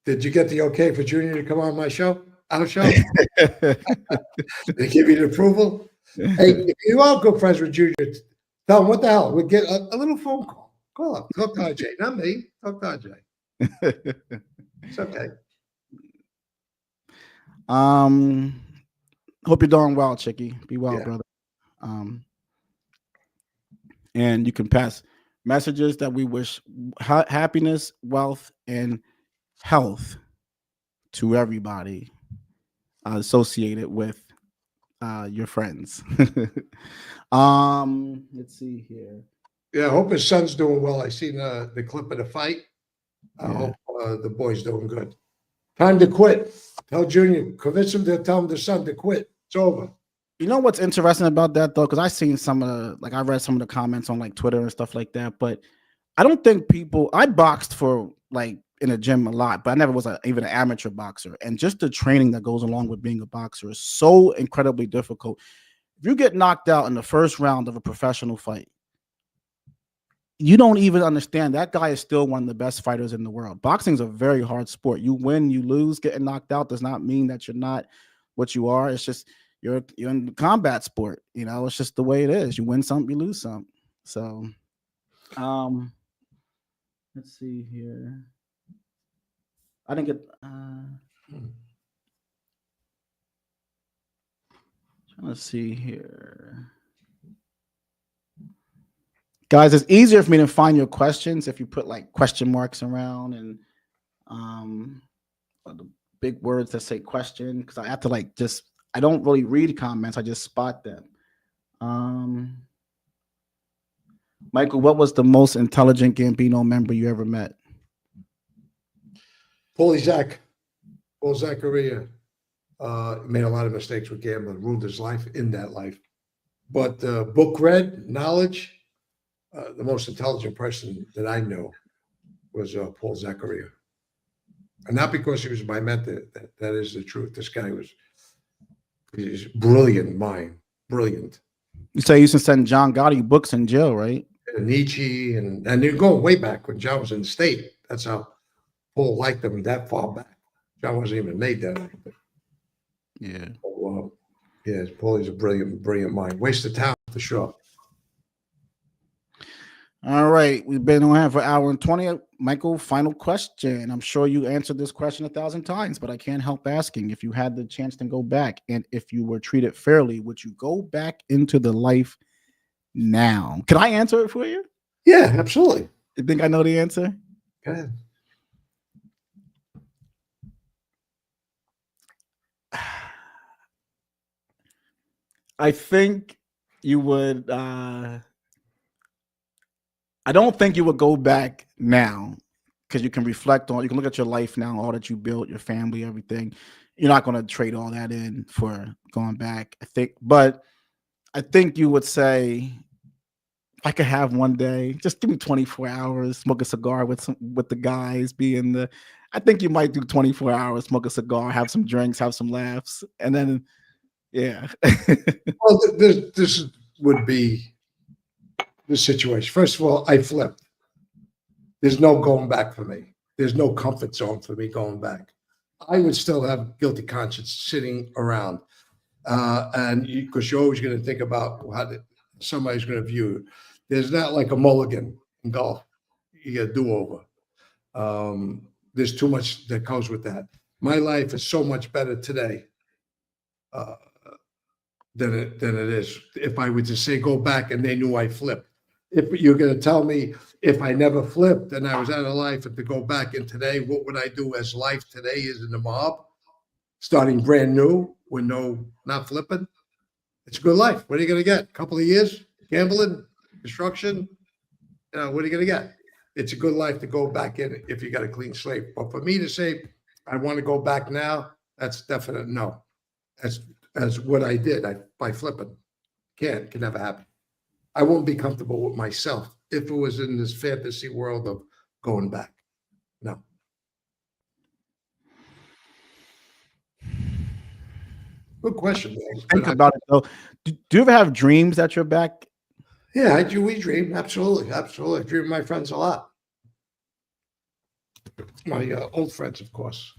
did you get the okay for Junior to come on my show? Our show? They give you the approval? Hey, if you are good friends with Junior, tell him what the hell. We'll get a little phone call. Call up. Talk to RJ. Not me. Talk to RJ. It's okay. Hope you're doing well, Chicky. Be well, brother. And you can pass messages that we wish happiness, wealth, and health to everybody associated with your friends. Let's see here. Yeah, I hope his son's doing well. I seen the clip of the fight. I hope the boy's doing good. Time to quit. Tell Junior, convince him to tell him the son to quit. It's over. You know what's interesting about that though? Because I seen I read some of the comments on like Twitter and stuff like that, but I don't think I boxed for like in a gym a lot, but I never was even an amateur boxer. And just the training that goes along with being a boxer is so incredibly difficult. If you get knocked out in the first round of a professional fight, you don't even understand that guy is still one of the best fighters in the world. Boxing is a very hard sport. You win, you lose. Getting knocked out does not mean that you're not what you are. It's just you're in the combat sport. It's just the way it is. You win some, you lose some. So, let's see here. I didn't get. Trying to see here. Guys, it's easier for me to find your questions if you put like question marks around and big words that say question because I have to like just I don't really read comments. I just spot them. Michael, what was the most intelligent Gambino member you ever met? Paulie Zach, Paul Zaccaria, made a lot of mistakes with gambling, ruined his life in that life. But book read, knowledge, the most intelligent person that I know was Paul Zaccaria. And not because he was my mentor, that is the truth. This guy he's brilliant mind, brilliant. You say you used to send John Gotti books in jail, right? And Nietzsche, and they're going way back when John was in the state. That's how Paul liked them that far back. John wasn't even made that. Yeah. So, yeah, Paulie's a brilliant mind. Waste of talent for sure. All right, we've been on here for an hour and 20. Michael, final question. I'm sure you answered this question 1,000 times, but I can't help asking. If you had the chance to go back and if you were treated fairly, would you go back into the life now? Can I answer it for you? Yeah, absolutely. You think I know the answer? Go ahead. I think you would I don't think you would go back now because you can reflect on, you can look at your life now, all that you built, your family, everything. You're not going to trade all that in for going back, I think. But I think you would say, if I could have one day, just give me 24 hours, smoke a cigar with the guys, I think you might do 24 hours, smoke a cigar, have some drinks, have some laughs, and then, yeah. Well, this would be the situation. First of all, I flipped. There's no going back for me. There's no comfort zone for me going back. I would still have guilty conscience sitting around. And because you're always going to think about how somebody's going to view you. There's not like a mulligan in golf. You get a do-over. There's too much that goes with that. My life is so much better today than it is. If I would just say go back and they knew I flipped. If you're going to tell me if I never flipped and I was out of life and to go back in today, what would I do as life today is in the mob, starting brand new with not flipping? It's a good life. What are you going to get? A couple of years gambling, construction. What are you going to get? It's a good life to go back in if you got a clean slate. But for me to say I want to go back now, that's definite no. As what I did by flipping. Can never happen. I won't be comfortable with myself if it was in this fantasy world of going back. No. Good question. Think about it though. Do you ever have dreams that you're back? Yeah, we dream. Absolutely. Absolutely. I dream of my friends a lot. My old friends, of course.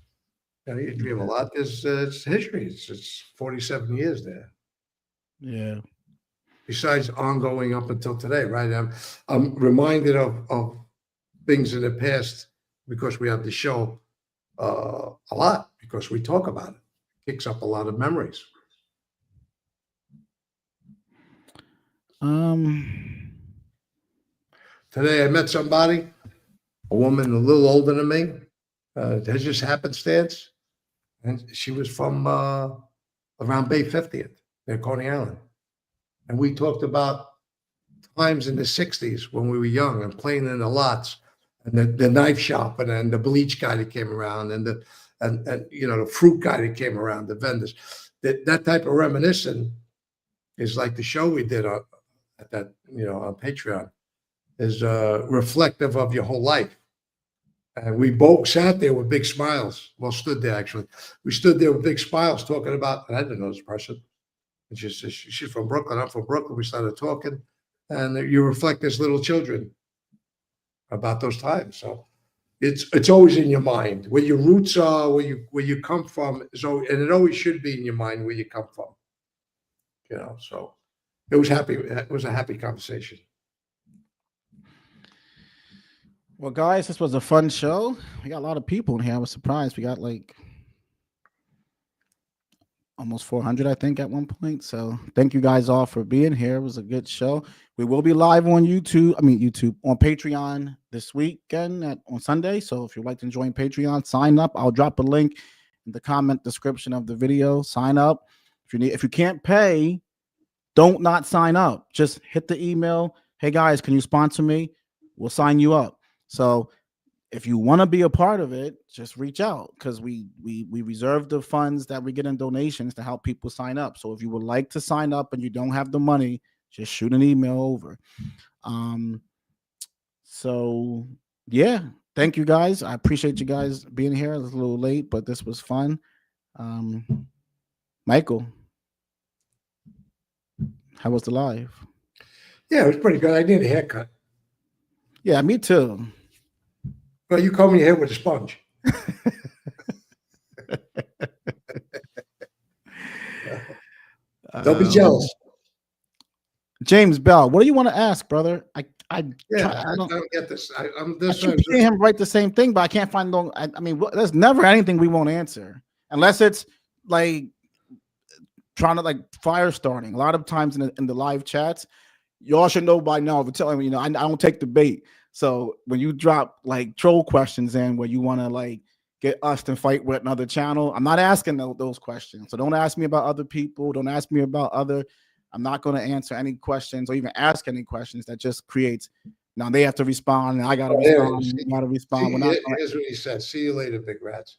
Yeah, you dream a lot. It's history. It's 47 years there. Yeah. Besides ongoing up until today, right? I'm reminded of things in the past because we have the show a lot because we talk about it. Kicks up a lot of memories. Today I met somebody, a woman a little older than me. That's just happenstance. And she was from around Bay 50th, near Coney Island. And we talked about times in the 60s when we were young and playing in the lots and the knife shop and the bleach guy that came around and the fruit guy that came around, the vendors. That type of reminiscing is like the show we did on Patreon is reflective of your whole life. And we both sat there with big smiles. Well, stood there actually. We stood there with big smiles talking about, and I didn't know this person. And she's from Brooklyn. I'm from Brooklyn. We started talking, and you reflect as little children about those times. So it's always in your mind where your roots are, where you come from. And it always should be in your mind where you come from. So it was happy. It was a happy conversation. Well, guys, this was a fun show. We got a lot of people in here. I was surprised. We got like almost 400, I think, at one point. So thank you guys all for being here. It was a good show. We will be live on YouTube on Patreon this weekend on Sunday. So if you'd like to join Patreon, sign up. I'll drop a link in the comment description of the video. Sign up. If you can't pay, don't not sign up. Just hit the email. Hey guys, can you sponsor me? We'll sign you up. So if you want to be a part of it, just reach out, because we reserve the funds that we get in donations to help people sign up. So if you would like to sign up and you don't have the money, just shoot an email over. So yeah, thank you guys. I appreciate you guys being here. It was a little late, but this was fun. Michael, how was the live? Yeah, it was pretty good. I need a haircut. Yeah, me too. Well, you comb your hair with a sponge. Don't be jealous. James Bell, what do you want to ask, brother? I don't get this. I'm I keep seeing him write the same thing, but I can't find no. I mean, there's never anything we won't answer unless it's like trying to like fire starting. A lot of times in the live chats, y'all should know by now. But telling me, I don't take the bait. So when you drop like troll questions in where you want to like get us to fight with another channel, I'm not asking those questions. So don't ask me about other people. Don't ask me about other. I'm not going to answer any questions or even ask any questions. That just creates. Now they have to respond, and I got to respond. You got to respond. Here's what he said. See you later, big rats.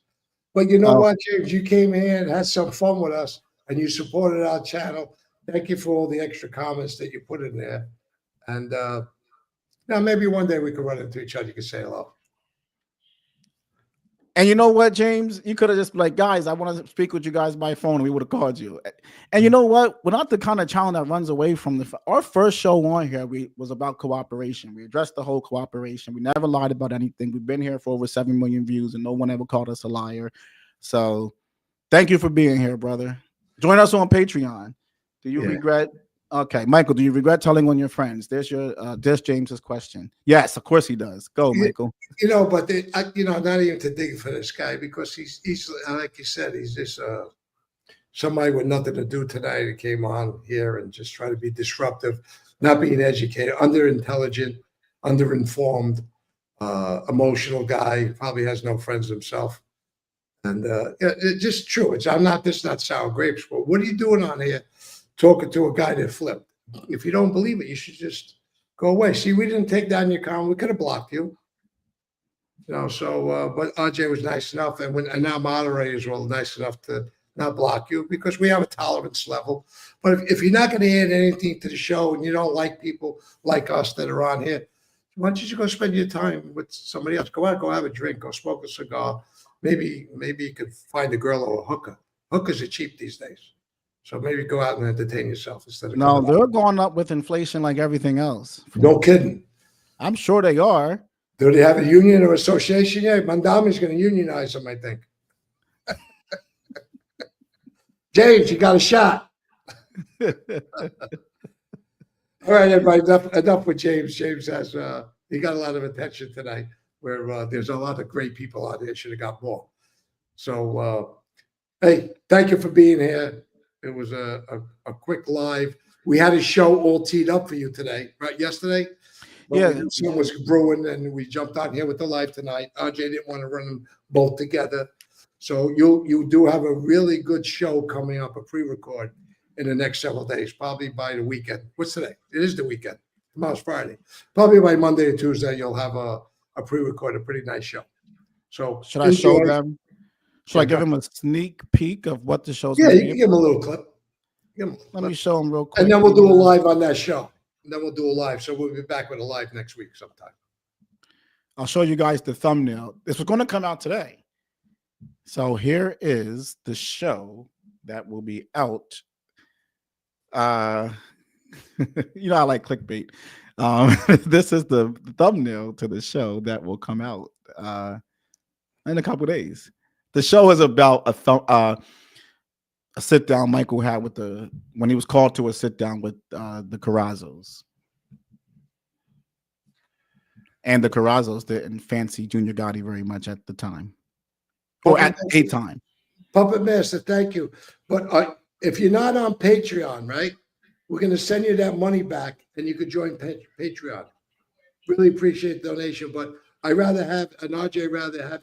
But you know what, James? You came here and had some fun with us, and you supported our channel. Thank you for all the extra comments that you put in there. And now maybe one day we could run into each other. You could say hello. And you know what, James? You could have just been like, guys, I want to speak with you guys by phone, and we would have called you. And you know what? We're not the kind of channel that runs away from our first show on here. Was about cooperation. We addressed the whole cooperation. We never lied about anything. We've been here for over 7 million views, and no one ever called us a liar. So thank you for being here, brother. Join us on Patreon. Do you regret? Okay, Michael, do you regret telling on your friends? There's James's question. Yes, of course he does. Go, Michael. But not even to dig for this guy, because he's like you said, he's just somebody with nothing to do tonight. He came on here and just try to be disruptive, not being educated, underintelligent, underinformed, emotional guy. Probably has no friends himself, and it's just true. I'm not sour grapes, but what are you doing on here? Talking to a guy that flipped. If you don't believe it, you should just go away. See, we didn't take down your comment. We could have blocked you. So, but RJ was nice enough, and now moderators were nice enough to not block you, because we have a tolerance level. But if you're not going to add anything to the show and you don't like people like us that are on here, why don't you just go spend your time with somebody else? Go out, go have a drink, go smoke a cigar. Maybe you could find a girl or a hooker. Hookers are cheap these days. So maybe go out and entertain yourself instead of. No, they're going up with inflation like everything else. No kidding. I'm sure they are. Do they have a union or association yet? Mandami's going to unionize them, I think. James, you got a shot. All right, everybody, enough with James. James has he got a lot of attention tonight, where there's a lot of great people out there. Should have got more. So, hey, thank you for being here. It was a quick live. We had a show all teed up for you today, right? Yesterday? But something was brewing, and we jumped on here with the live tonight. RJ didn't want to run them both together. So you do have a really good show coming up, a pre-record in the next several days, probably by the weekend. What's today? It is the weekend. Tomorrow's Friday. Probably by Monday or Tuesday, you'll have a pre-record, a pretty nice show. So should I show them? Should I give him a sneak peek of what the show's going to be? You can give him a little clip. Let me show him real quick. And then we'll do a live on that show. And then we'll do a live. So we'll be back with a live next week sometime. I'll show you guys the thumbnail. This was going to come out today. So here is the show that will be out. I like clickbait. This is the thumbnail to the show that will come out in a couple of days. The show is about a sit down Michael had with when he was called to a sit down with the Carrazos. And the Carrazos didn't fancy Junior Gotti very much at the time. Or at a time. Puppet Master, thank you. But if you're not on Patreon, right, we're going to send you that money back, and you could join Patreon. Really appreciate the donation, but I'd rather have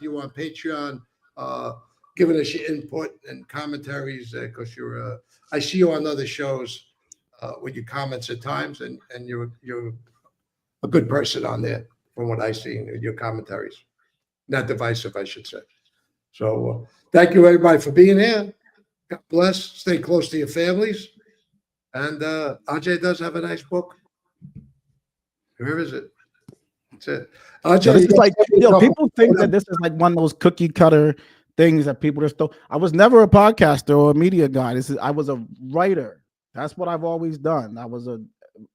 you on Patreon giving us your input and commentaries, because you're I see you on other shows with your comments at times, and you're a good person on there from what I see in your commentaries. Not divisive, I should say. So thank you everybody for being here. God bless. Stay close to your families. And RJ does have a nice book. Where is it? That's it. RJ, So this is like, people think that this is like one of those cookie cutter things that people just don't. I was never a podcaster or a media guy. I was a writer. That's what I've always done. I was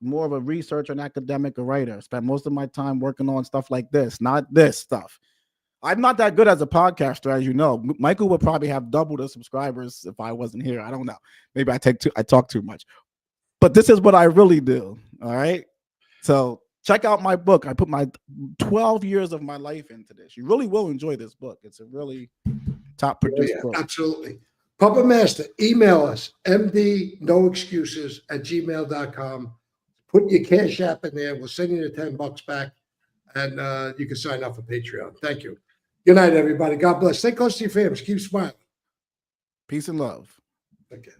more of a researcher and academic, a writer. Spent most of my time working on stuff like this, not this stuff. I'm not that good as a podcaster, as you know. Michael would probably have double the subscribers if I wasn't here. I don't know. Maybe I talk too much. But this is what I really do. All right. So check out my book. I put my 12 years of my life into this. You really will enjoy this book. It's a really top produced book. Absolutely. Puppet Master, email us, mdnoexcuses@gmail.com. Put your Cash App in there. We'll send you the $10 back, and you can sign up for Patreon. Thank you. Good night, everybody. God bless. Stay close to your families. Keep smiling. Peace and love. Okay.